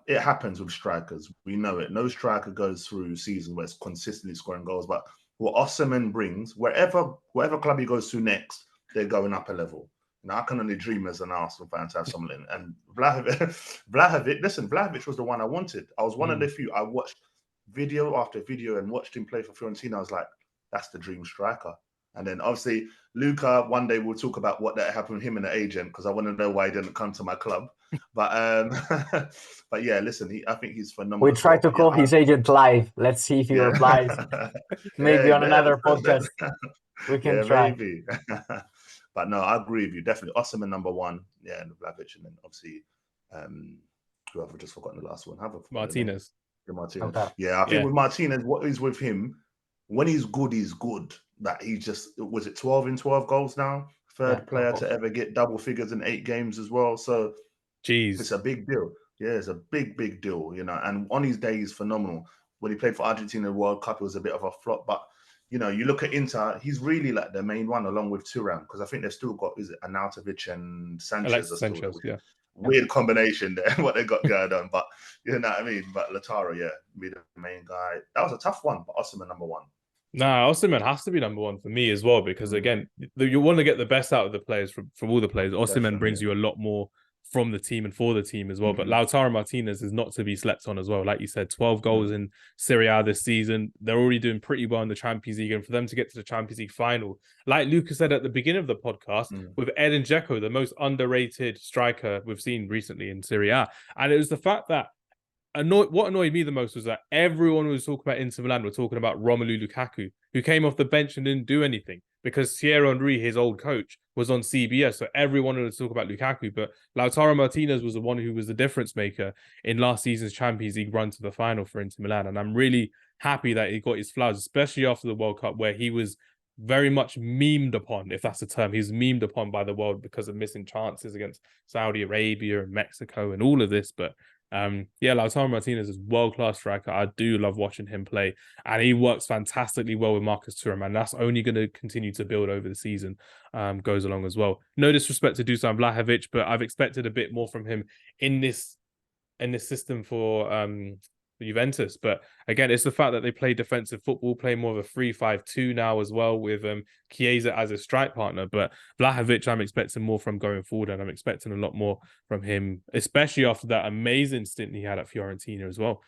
It happens with strikers. We know it. No striker goes through season where it's consistently scoring goals. But what Osimhen brings, whatever club he goes to next, they're going up a level. Now, I can only dream as an Arsenal fan to have someone. And Vlahovic was the one I wanted. I was one of the few. I watched video after video and watched him play for Fiorentina. I was like, that's the dream striker. And then obviously Luca, one day we'll talk about what that happened with him and the agent because I want to know why he didn't come to my club. But but yeah, listen, I think he's phenomenal. We try to call his agent live. Let's see if he replies. Maybe on another podcast we can try. Maybe. But no, I agree with you. Definitely Osimhen number 1. Yeah, and Vlahovic, and then obviously who have I just forgotten the last one? Martinez. Martinez. Okay. Yeah, I think with Martinez, what is with him, when he's good, he's good. That he just, was it 12 in 12 goals now? Third player to ever get double figures in 8 games as well. So it's a big deal. Yeah, it's a big deal, and on his day, he's phenomenal. When he played for Argentina in the World Cup, it was a bit of a flop, but you look at Inter, he's really like the main one along with Thuram, because I think they've still got, is it Arnautovic and Sanchez? Weird combination there, what they got going on, but you know what I mean? But Lautaro, be the main guy. That was a tough one, but Osimhen number 1. Nah, Osimhen has to be number 1 for me as well, because again, you want to get the best out of the players from all the players. Osimhen brings you a lot more from the team and for the team as well. But Lautaro Martinez is not to be slept on as well. Like you said, 12 goals in Serie A this season. They're already doing pretty well in the Champions League. And for them to get to the Champions League final, like Luca said at the beginning of the podcast, with Edin Dzeko, the most underrated striker we've seen recently in Serie A. And it was the fact that what annoyed me the most was that everyone was talking about Inter Milan were talking about Romelu Lukaku, who came off the bench and didn't do anything because Thierry Henry, his old coach, was on CBS. So everyone wanted to talk about Lukaku, but Lautaro Martinez was the one who was the difference maker in last season's Champions League run to the final for Inter Milan. And I'm really happy that he got his flowers, especially after the World Cup, where he was very much memed upon, if that's the term. He was memed upon by the world because of missing chances against Saudi Arabia and Mexico and all of this. But Lautaro Martinez is world-class striker. I do love watching him play, and he works fantastically well with Marcus Thuram, and that's only going to continue to build over the season goes along as well. No disrespect to Dusan Vlahovic, but I've expected a bit more from him in this system for Juventus. But again, it's the fact that they play defensive football, play more of a 3-5-2 now as well, with Chiesa as a strike partner. But Vlahovic, I'm expecting more from going forward, and I'm expecting a lot more from him, especially after that amazing stint he had at Fiorentina as well,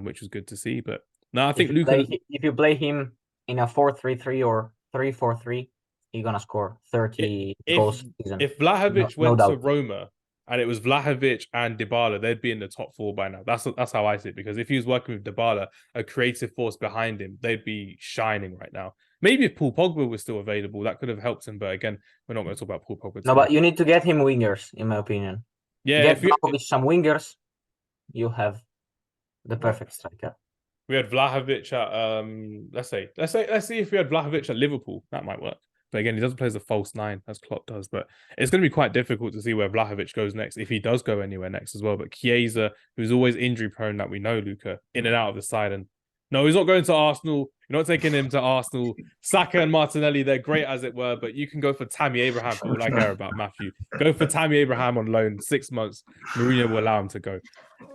which was good to see. But no, I think if you play him in a 4-3-3 or 3-4-3, he's gonna score 30 goals a season. If Vlahovic went to Roma, and it was Vlahovic and Dybala, they'd be in the top 4 by now. That's how I see it. Because if he was working with Dybala, a creative force behind him, they'd be shining right now. Maybe if Paul Pogba was still available, that could have helped him. But again, we're not going to talk about Paul Pogba. No, but you need to get him wingers, in my opinion. Yeah, get Vlahovic some wingers, you have the perfect striker. We had Vlahovic at let's see if we had Vlahovic at Liverpool, that might work. But again, he doesn't play as a false 9 as Klopp does. But it's going to be quite difficult to see where Vlahovic goes next, if he does go anywhere next as well. But Chiesa, who's always injury prone, that we know, Luca, in and out of the side. And no, he's not going to Arsenal. You're not taking him to Arsenal. Saka and Martinelli, they're great as it were, but you can go for Tammy Abraham for all I care about, Matthew. Go for Tammy Abraham on loan, 6 months. Mourinho will allow him to go.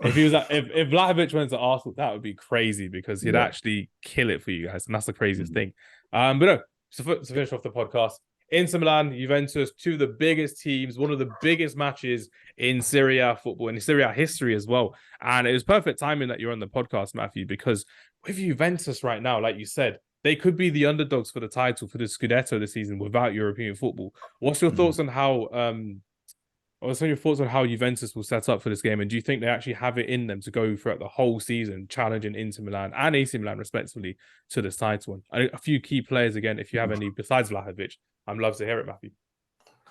If Vlahovic went to Arsenal, that would be crazy because he'd actually kill it for you guys, and that's the craziest thing. But no, to finish off the podcast, Inter Milan, Juventus, 2 of the biggest teams, one of the biggest matches in Serie A football and in Serie A history as well. And it was perfect timing that you're on the podcast, Matthew, because with Juventus right now, like you said, they could be the underdogs for the title for the Scudetto this season without European football. What's your thoughts on how Juventus will set up for this game? And do you think they actually have it in them to go throughout the whole season, challenging Inter Milan and AC Milan, respectively, to this title? And a few key players, again, if you have any besides Vlahovic, I'd love to hear it, Matthew.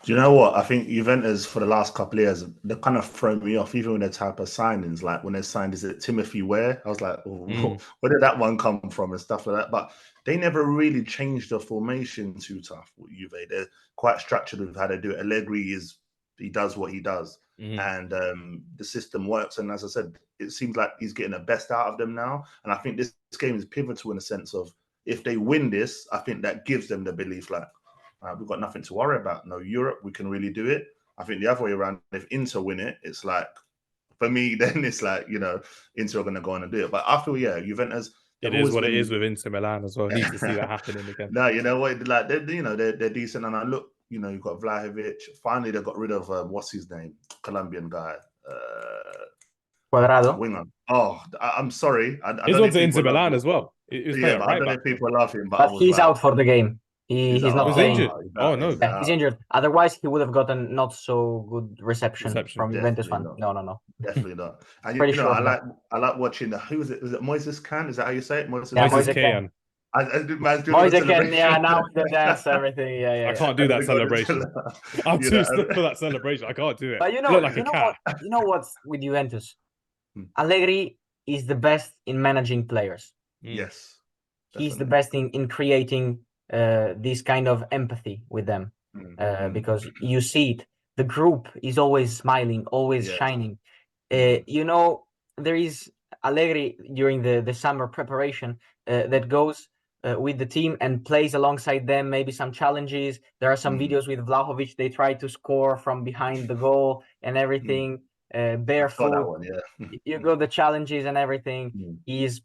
Do you know what? I think Juventus, for the last couple of years, they've kind of thrown me off, even with their type of signings. Like when they signed, is it Timothy Ware? I was like, where did that one come from and stuff like that? But they never really changed the formation too tough with Juve. They're quite structured with how they do it. Allegri he does what he does. And the system works. And as I said, it seems like he's getting the best out of them now. And I think this game is pivotal in the sense of if they win this, I think that gives them the belief like, we've got nothing to worry about. No Europe, we can really do it. I think the other way around, if Inter win it, it's like, for me, then it's like, Inter are going to go on and do it. But after, Juventus... It is what it is with Inter Milan as well. I need to see that happening again. No, you know what? Like, they're decent. And I look, you've got Vlahovic. Finally, they got rid of, what's his name? Colombian guy. Cuadrado. Winger. Oh, I'm sorry. He's on to Inter Milan as well. I don't know if people are laughing. But he's out for the game. He's not playing. Injured. Oh no, he's injured. Otherwise, he would have gotten not so good reception from Juventus fan. No, definitely not. And sure I like watching who is it? Is it Moises Can? Is that how you say it? Moises Can. Moises Can. Yeah, now the dance, everything. Yeah. I can't do that celebration. I'm too stiff for that celebration. I can't do it. But you know what's with Juventus? Allegri is the best in managing players. Yes, he's the best in creating this kind of empathy with them, because you see it. The group is always smiling, always shining. There is Allegri during the summer preparation that goes with the team and plays alongside them, maybe some challenges. There are some videos with Vlahovic. They try to score from behind the goal and everything, barefoot. You go the challenges and everything. He's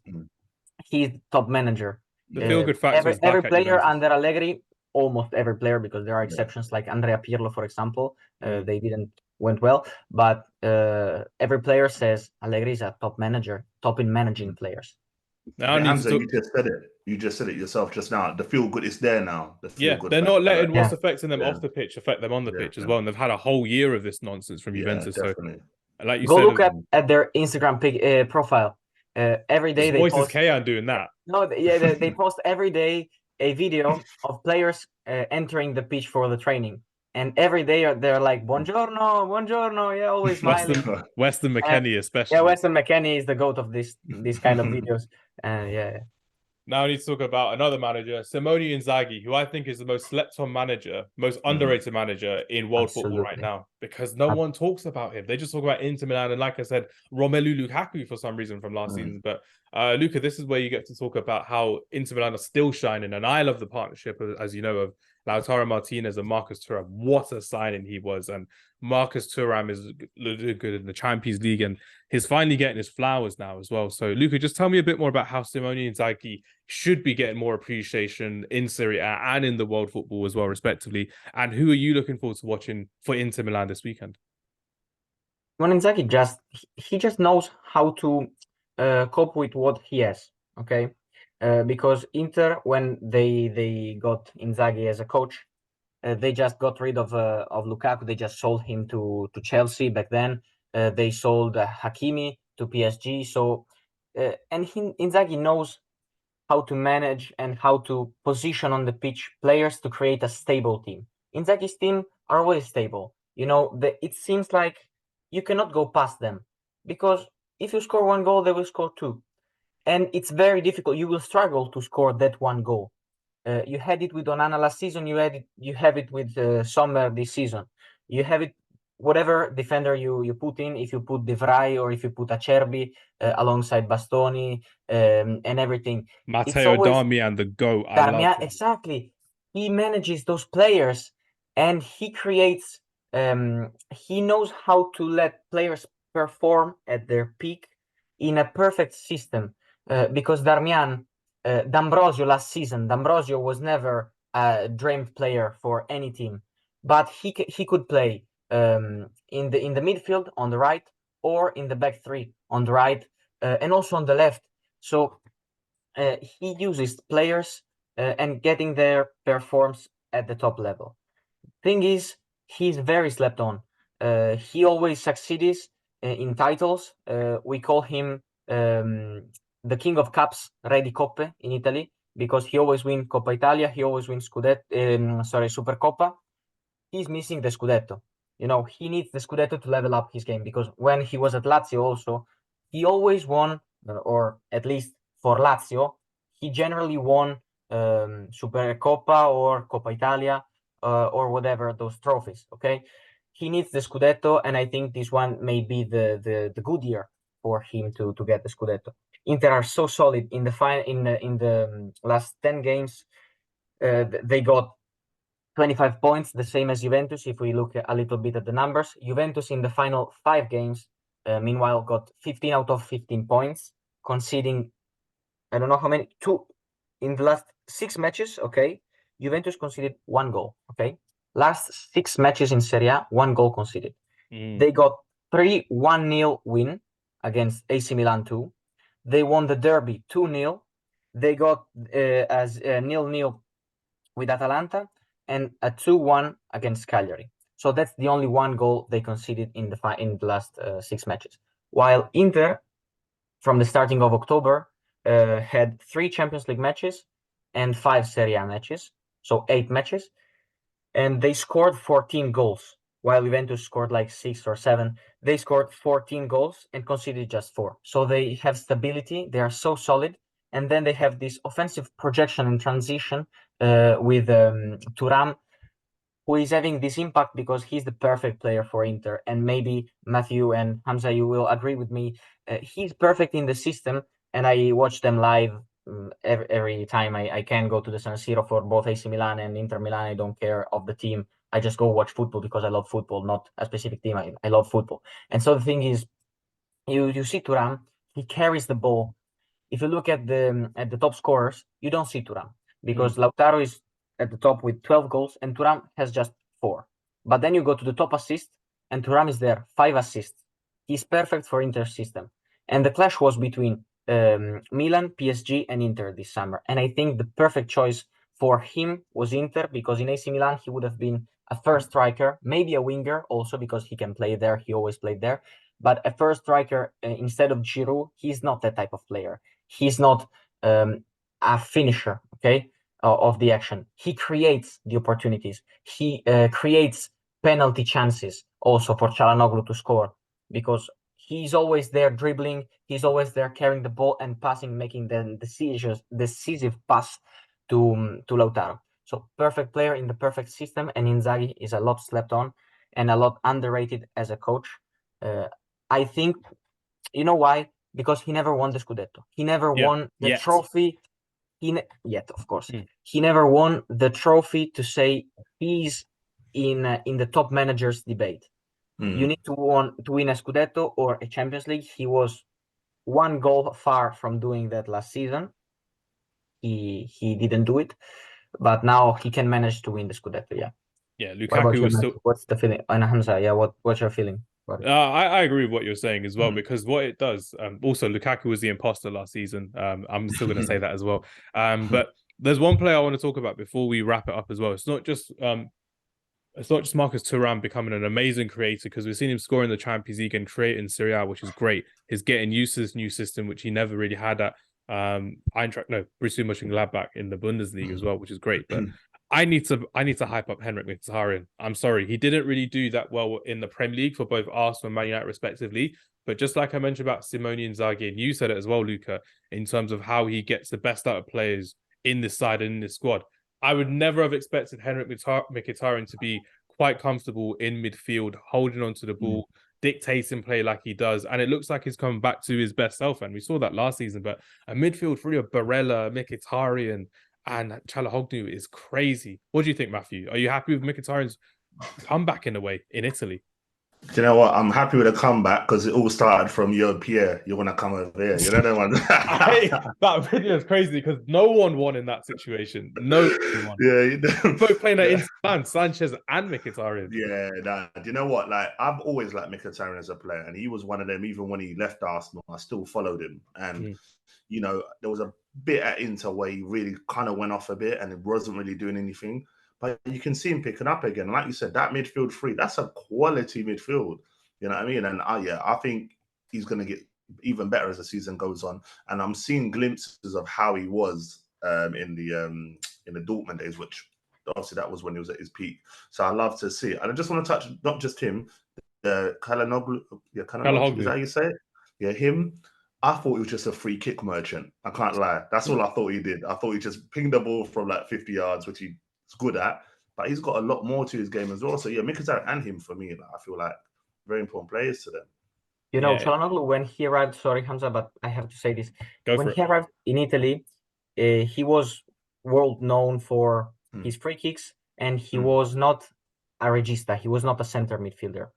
top manager. The feel-good factor. Every player under Allegri, almost every player, because there are exceptions like Andrea Pirlo, for example. They didn't went well, but every player says Allegri is a top manager, top in managing players. Hamza, you just said it yourself just now. The feel-good is there now. They're not letting what's affecting them off the pitch affect them on the pitch as well, and they've had a whole year of this nonsense from Juventus. Definitely. So, like you go said, look at their Instagram profile. Every day they post Kayan doing that. No, they post every day a video of players entering the pitch for the training, and every day they're like buongiorno, yeah, always smiling. Weston McKennie especially. Yeah, Weston McKennie is the goat of this kind of videos. Now I need to talk about another manager, Simone Inzaghi, who I think is the most slept-on manager, most underrated manager in world football right now, because no one talks about him. They just talk about Inter Milan and, like I said, Romelu Lukaku for some reason from last season. But Luca, this is where you get to talk about how Inter Milan are still shining, and I love the partnership, as you know, of Lautaro Martinez and Marcus Thuram. What a signing he was. And Marcus Thuram is good in the Champions League, and he's finally getting his flowers now as well. So, Luca, just tell me a bit more about how Simone Inzaghi should be getting more appreciation in Serie A and in the world football as well, respectively. And who are you looking forward to watching for Inter Milan this weekend? Simone Inzaghi just knows how to cope with what he has, okay? Because Inter, when they got Inzaghi as a coach, They just got rid of Lukaku. They just sold him to Chelsea back then. They sold Hakimi to PSG. So and Inzaghi knows how to manage and how to position on the pitch players to create a stable team. Inzaghi's team are always stable. It seems like you cannot go past them, because if you score one goal, they will score two. And it's very difficult. You will struggle to score that one goal. You had it with Onana last season. You have it with Sommer this season. You have it whatever defender you put in. If you put De Vrij or if you put Acerbi alongside Bastoni and everything. Matteo Darmian, the GOAT. I love him. Exactly. He manages those players and he creates. He knows how to let players perform at their peak in a perfect system. Because D'Ambrosio last season, D'Ambrosio was never a dreamed player for any team, but he could play in the midfield on the right, or in the back three on the right, and also on the left. So he uses players and getting their performs at the top level. Thing is, he's very slept on. He always succeeds in titles. We call him the king of cups, Re di Coppe in Italy, because he always wins Coppa Italia, he always wins Supercoppa. He's missing the Scudetto. He needs the Scudetto to level up his game, because when he was at Lazio also, he always won, or at least for Lazio, he generally won Supercoppa or Coppa Italia or whatever, those trophies, okay? He needs the Scudetto, and I think this one may be the good year for him to get the Scudetto. Inter are so solid in the last 10 games. They got 25 points, the same as Juventus. If we look a little bit at the numbers, Juventus in the final 5 games, meanwhile, got 15 out of 15 points, conceding, I don't know how many, 2 in the last 6 matches. Okay, Juventus conceded 1 goal. Okay, last 6 matches in Serie A, 1 goal conceded. They got 3-1-0 win against AC Milan 2. They won the derby 2-0. They got as 0-0 with Atalanta and a 2-1 against Cagliari. So that's the only 1 goal they conceded in the last 6 matches. While Inter, from the starting of October, had 3 Champions League matches and 5 Serie A matches, so 8 matches, and they scored 14 goals. While Juventus scored like 6 or 7, they scored 14 goals and conceded just 4. So they have stability. They are so solid. And then they have this offensive projection and transition with Thuram, who is having this impact because he's the perfect player for Inter. And maybe Matthew and Hamza, you will agree with me. He's perfect in the system. And I watch them live every time I can go to the San Siro for both AC Milan and Inter Milan. I don't care of the team. I just go watch football because I love football, not a specific team. I love football. And so the thing is, you see Thuram, he carries the ball. If you look at the top scorers, you don't see Thuram, because Lautaro is at the top with 12 goals and Thuram has just 4. But then you go to the top assist and Thuram is there, 5 assists. He's perfect for Inter system. And the clash was between Milan, PSG, and Inter this summer. And I think the perfect choice for him was Inter, because in AC Milan he would have been a first striker, maybe a winger also, because he can play there. He always played there. But a first striker instead of Giroud, he's not that type of player. He's not a finisher, okay, of the action. He creates the opportunities. He creates penalty chances also for Çalhanoğlu to score, because he's always there dribbling. He's always there carrying the ball and passing, making the decisive pass to Lautaro. So perfect player in the perfect system, and Inzaghi is a lot slept on and a lot underrated as a coach. I think, you know why? Because he never won the Scudetto. He never won the trophy. Yet, of course. He never won the trophy to say he's in the top managers debate. You need to win a Scudetto or a Champions League. He was 1 goal far from doing that last season. He didn't do it, but now he can manage to win the Scudetto. Yeah. Lukaku was still. What's the feeling? And Hamza, what's your feeling? I agree with what you're saying as well, because what it does, also Lukaku was the imposter last season. I'm still going to say that as well. But there's one player I want to talk about before we wrap it up as well. It's not just it's not just Marcus Thuram becoming an amazing creator, because we've seen him score in the Champions League and create in Serie A, which is great. He's getting used to this new system, which he never really had at Borussia Mönchengladbach in the Bundesliga as well, which is great. But I need to hype up Henrik Mkhitaryan. I'm sorry, he didn't really do that well in the Premier League for both Arsenal and Man United respectively. But just like I mentioned about Simone Inzaghi, and you said it as well, Luca, in terms of how he gets the best out of players in this side and in this squad, I would never have expected Henrik Mkhitaryan to be quite comfortable in midfield, holding onto the ball, dictating play like he does. And it looks like he's coming back to his best self. And we saw that last season. But a midfield three of Barella, Mkhitaryan, and Çalhanoğlu is crazy. What do you think, Matthew? Are you happy with Mkhitaryan's comeback in a way in Italy? Do you know what? I'm happy with the comeback because it all started from Yo Pierre. You want to come over here? You know that one. That video is crazy because no one won in that situation. No one. Yeah, both playing at Inter Milan, Sanchez and Mkhitaryan. Yeah, nah. Do you know what? Like, I've always liked Mkhitaryan as a player, and he was one of them. Even when he left Arsenal, I still followed him. And you know, there was a bit at Inter where he really kind of went off a bit, and it wasn't really doing anything. But you can see him picking up again. Like you said, that midfield three, that's a quality midfield. You know what I mean? And I think he's going to get even better as the season goes on. And I'm seeing glimpses of how he was in the Dortmund days, which obviously that was when he was at his peak. So I love to see it. And I just want to touch not just him, Çalhanoğlu, is that how you say it? Yeah, him. I thought he was just a free kick merchant. I can't lie. That's all I thought he did. I thought he just pinged the ball from like 50 yards, which he's good at. But he's got a lot more to his game as well. So yeah, Mkhitaryan and him, for me, like, I feel like very important players to them. You know, Çalhanoğlu, when he arrived, sorry, Hamza, but I have to say this. When he arrived in Italy, he was world known for his free kicks, and he was not a regista. He was not a center midfielder.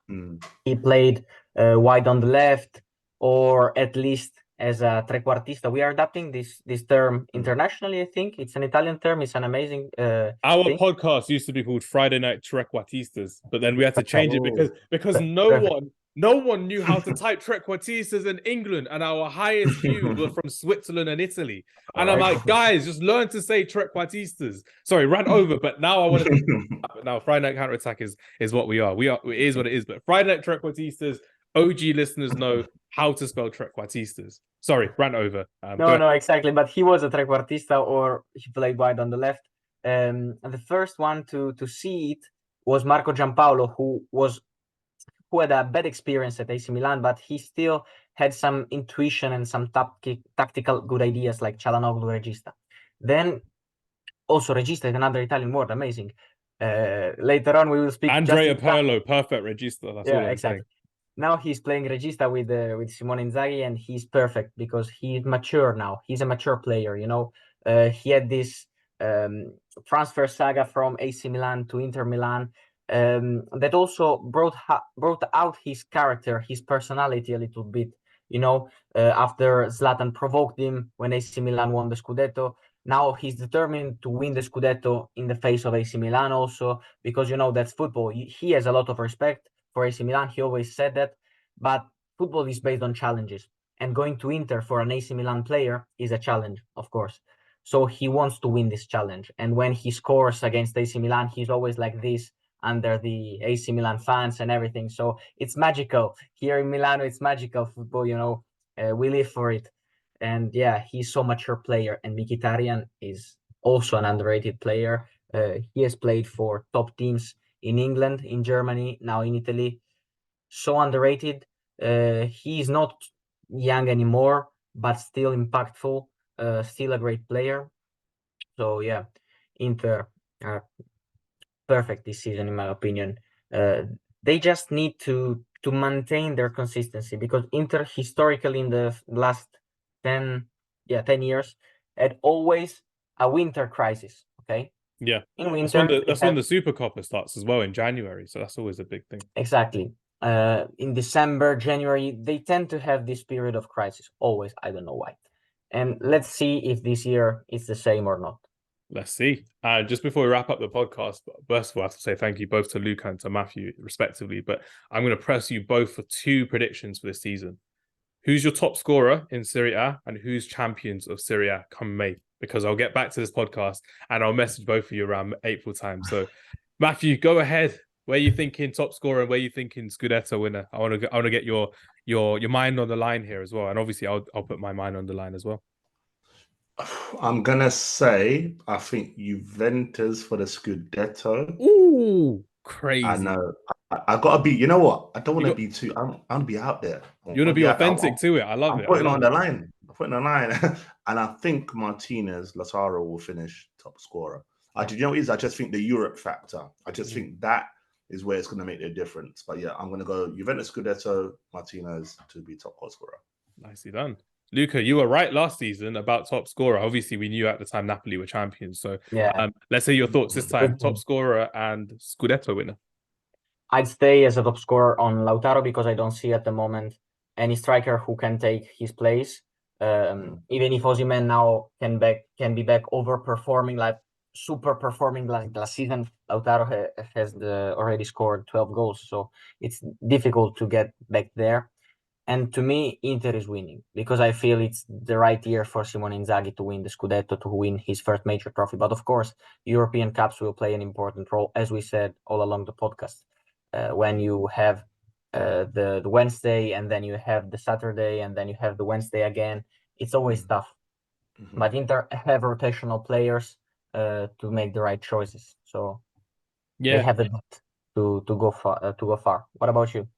He played wide on the left, or at least as a trequartista. We are adapting this term internationally, I think. It's an Italian term. It's an amazing Our podcast used to be called Friday Night Trequartistas, but then we had to change it because no one knew how to type trequartistas in England, and our highest views were from Switzerland and Italy. And I'm like, guys, just learn to say trequartistas. Sorry, ran over, but now I want to. Now Friday Night Counterattack is what we are. It is what it is. But Friday Night Trequartistas, OG listeners know how to spell trequartistas. Sorry, ran over. No, exactly. But he was a trequartista, or he played wide on the left. The first one to see it was Marco Giampaolo, who had a bad experience at AC Milan, but he still had some intuition and some tactical good ideas, like Çalhanoğlu regista. Then also regista is another Italian word, amazing. Later on we will speak. Andrea Pirlo, perfect regista. That's all I'm exactly saying. Now he's playing regista with Simone Inzaghi, and he's perfect because he's mature now. He's a mature player, you know. He had this transfer saga from AC Milan to Inter Milan that also brought out his character, his personality a little bit. You know, after Zlatan provoked him when AC Milan won the Scudetto, now he's determined to win the Scudetto in the face of AC Milan also, because, you know, that's football. He has a lot of respect for AC Milan. He always said that, but football is based on challenges, and going to Inter for an AC Milan player is a challenge, of course. So he wants to win this challenge. And when he scores against AC Milan, he's always like this under the AC Milan fans and everything. So it's magical. Here in Milano, it's magical football, you know. We live for it. And yeah, he's so mature player. And Mkhitaryan is also an underrated player. He has played for top teams in England, in Germany, now in Italy. So underrated. He is not young anymore, but still impactful. Still a great player. So yeah, Inter are perfect this season, in my opinion. They just need to maintain their consistency, because Inter historically in the last 10 years had always a winter crisis. Okay. Yeah. In winter, that's when the Supercoppa starts as well, in January. So that's always a big thing. Exactly. In December, January, they tend to have this period of crisis. Always. I don't know why. And let's see if this year it's the same or not. Let's see. Just before we wrap up the podcast, first of all, I have to say thank you both to Luca and to Matthew, respectively. But I'm going to press you both for 2 predictions for this season. Who's your top scorer in Serie A, and who's champions of Serie A come May? Because I'll get back to this podcast and I'll message both of you around April time. So, Matthew, go ahead. Where you thinking top scorer and where you thinking Scudetto winner? I want to get your mind on the line here as well, and obviously I'll put my mind on the line as well. I'm gonna say I think Juventus for the Scudetto. Ooh, crazy! I know. I gotta be. You know what? I don't want to be too. I'm gonna be out there. You want to be authentic to it. I love it. I'm putting on the line. I'm putting on the line, and I think Martinez, Lautaro will finish top scorer. Yeah. You know what it is? I just think the Europe factor. I just think that is where it's going to make the difference. But yeah, I'm going to go Juventus Scudetto, Martinez to be top goal scorer. Nicely done. Luca, you were right last season about top scorer. Obviously, we knew at the time Napoli were champions. So yeah, let's hear your thoughts this time. Top scorer and Scudetto winner. I'd stay as a top scorer on Lautaro because I don't see at the moment any striker who can take his place. Even if Osimhen now can be back overperforming, like super performing like last season, Lautaro has already scored 12 goals, so it's difficult to get back there. And to me, Inter is winning because I feel it's the right year for Simone Inzaghi to win the Scudetto, to win his first major trophy. But of course, European Cups will play an important role, as we said all along the podcast. When you have the Wednesday and then you have the Saturday and then you have the Wednesday again, it's always tough. But Inter have rotational players to make the right choices, so they have the depth to go far. What about you?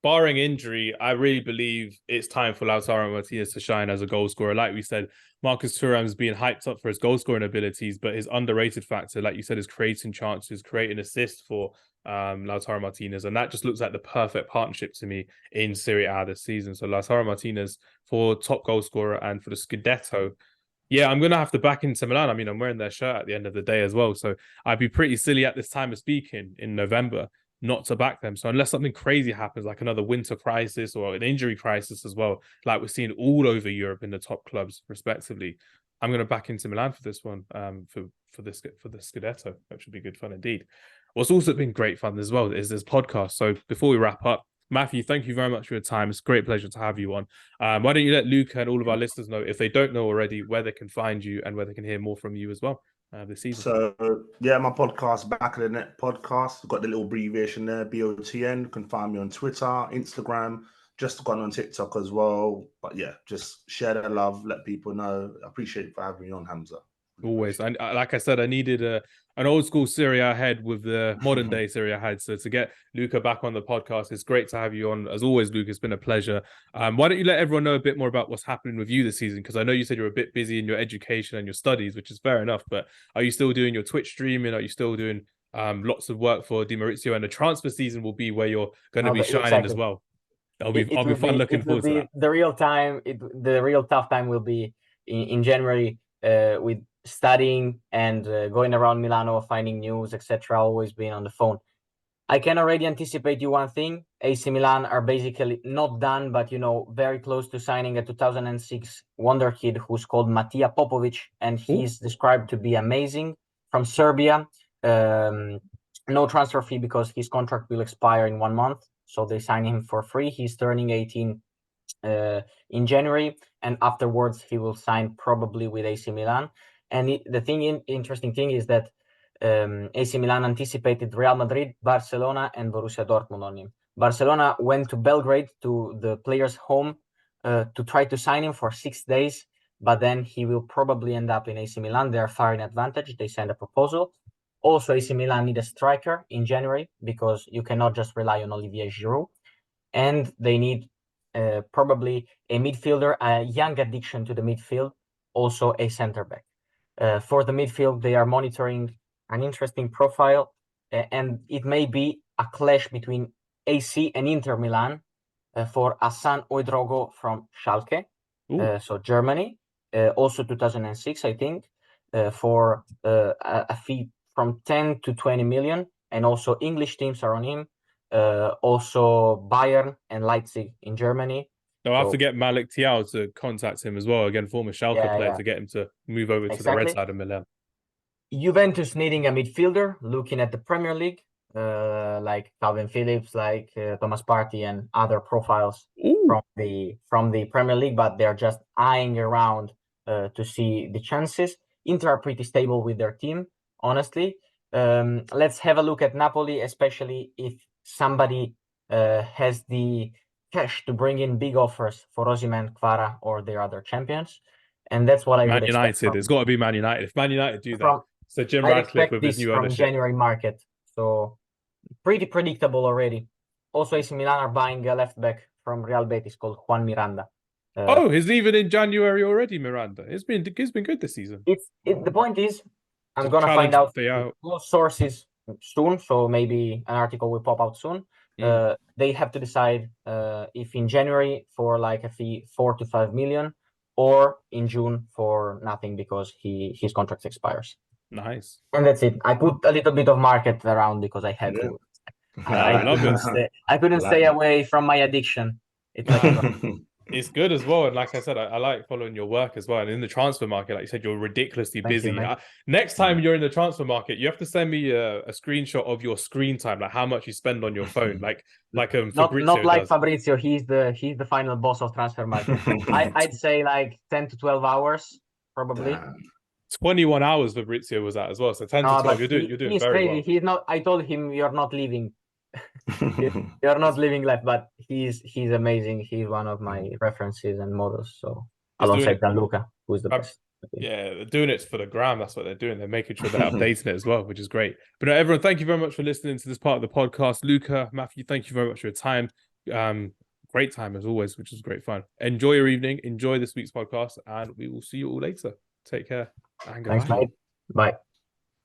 Barring injury, I really believe it's time for Lautaro Martinez to shine as a goal scorer. Like we said, Marcus Thuram's being hyped up for his goal scoring abilities, but his underrated factor, like you said, is creating chances, creating assists for Lautaro Martinez. And that just looks like the perfect partnership to me in Serie A this season. So Lautaro Martinez for top goal scorer and for the Scudetto. Yeah, I'm going to have to back into Milan. I mean, I'm wearing their shirt at the end of the day as well. So I'd be pretty silly at this time of speaking in November not to back them. So unless something crazy happens, like another winter crisis or an injury crisis as well, like we're seeing all over Europe in the top clubs, respectively, I'm going to back into Milan for this one, for the Scudetto, which would be good fun indeed. What's also been great fun as well is this podcast. So before we wrap up, Matthew, thank you very much for your time. It's a great pleasure to have you on. Why don't you let Luca and all of our listeners know, if they don't know already, where they can find you and where they can hear more from you as well this season? So, yeah, my podcast, Back of the Net Podcast. I've got the little abbreviation there, BOTN. You can find me on Twitter, Instagram, just gone on TikTok as well. But yeah, just share the love, let people know. I appreciate you for having me on, Hamza. Always. And like I said, I needed an old school Serie A head with the modern day Serie A head. So to get Luca back on the podcast, it's great to have you on. As always, Luca, it's been a pleasure. Why don't you let everyone know a bit more about what's happening with you this season? Because I know you said you're a bit busy in your education and your studies, which is fair enough. But are you still doing your Twitch streaming? Are you still doing lots of work for Di Marizio? And the transfer season will be where you're going to be shining as well. I'll be fun looking forward to that. The real tough time will be in January with studying and going around Milano, finding news, etc. Always being on the phone. I can already anticipate you one thing. AC Milan are basically not done, but very close to signing a 2006 wonder kid who's called Matija Popovic, and he's described to be amazing, from Serbia. No transfer fee because his contract will expire in 1 month, so they sign him for free. He's turning 18 in January, and afterwards he will sign probably with AC Milan. And the interesting thing is that AC Milan anticipated Real Madrid, Barcelona, and Borussia Dortmund on him. Barcelona went to Belgrade, to the player's home, to try to sign him for 6 days, but then he will probably end up in AC Milan. They are far in advantage. They sent a proposal. Also, AC Milan need a striker in January because you cannot just rely on Olivier Giroud. And they need probably a midfielder, a young addition to the midfield, also a center back. For the midfield, they are monitoring an interesting profile, and it may be a clash between AC and Inter Milan for Hassan Oidrogo from Schalke, so Germany, also 2006, I think, for a fee from 10 to 20 million, and also English teams are on him, also Bayern and Leipzig in Germany. No, I have to get Malik Thiaw to contact him as well. Again, former Schalke player, to get him to move over to the red side of Milan. Juventus needing a midfielder, looking at the Premier League, like Calvin Phillips, like Thomas Partey, and other profiles from the Premier League, but they're just eyeing around to see the chances. Inter are pretty stable with their team, honestly. Let's have a look at Napoli, especially if somebody has the cash to bring in big offers for Osimhen, Kvara, or their other champions. And that's what I would expect. United. It's got to be Man United. If Man United do that, so Jim I Radcliffe expect with his this new from ownership. January market. So pretty predictable already. Also, AC Milan are buying a left back from Real Betis called Juan Miranda. He's leaving in January already, Miranda. He's been good this season. The point is, I'm gonna find out those sources soon. So maybe an article will pop out soon. They have to decide if in January for like a fee 4 to 5 million, or in June for nothing because his contract expires. Nice. And that's it. I put a little bit of market around because I had to. I couldn't stay away from my addiction. It's good as well. And like I said, I like following your work as well. And in the transfer market, like you said, you're ridiculously busy. Next time you're in the transfer market, you have to send me a screenshot of your screen time, like how much you spend on your phone. Like Fabrizio not like does. Fabrizio. He's the final boss of transfer market. I'd say like 10 to 12 hours, probably. Damn. 21 hours Fabrizio was at as well. So 10 to 12, you're doing he's very crazy. well. He's not. I told him you're not leaving. You're not living life, but he's amazing. He's one of my references and models. So alongside Luca, who's the best. Yeah, they're doing it for the gram. That's what they're doing. They're making sure they're updating it as well, which is great. But no, everyone, thank you very much for listening to this part of the podcast. Luca, Matthew, thank you very much for your time. Great time as always, which is great fun. Enjoy your evening. Enjoy this week's podcast, and we will see you all later. Take care. And goodbye. Thanks, mate. Bye.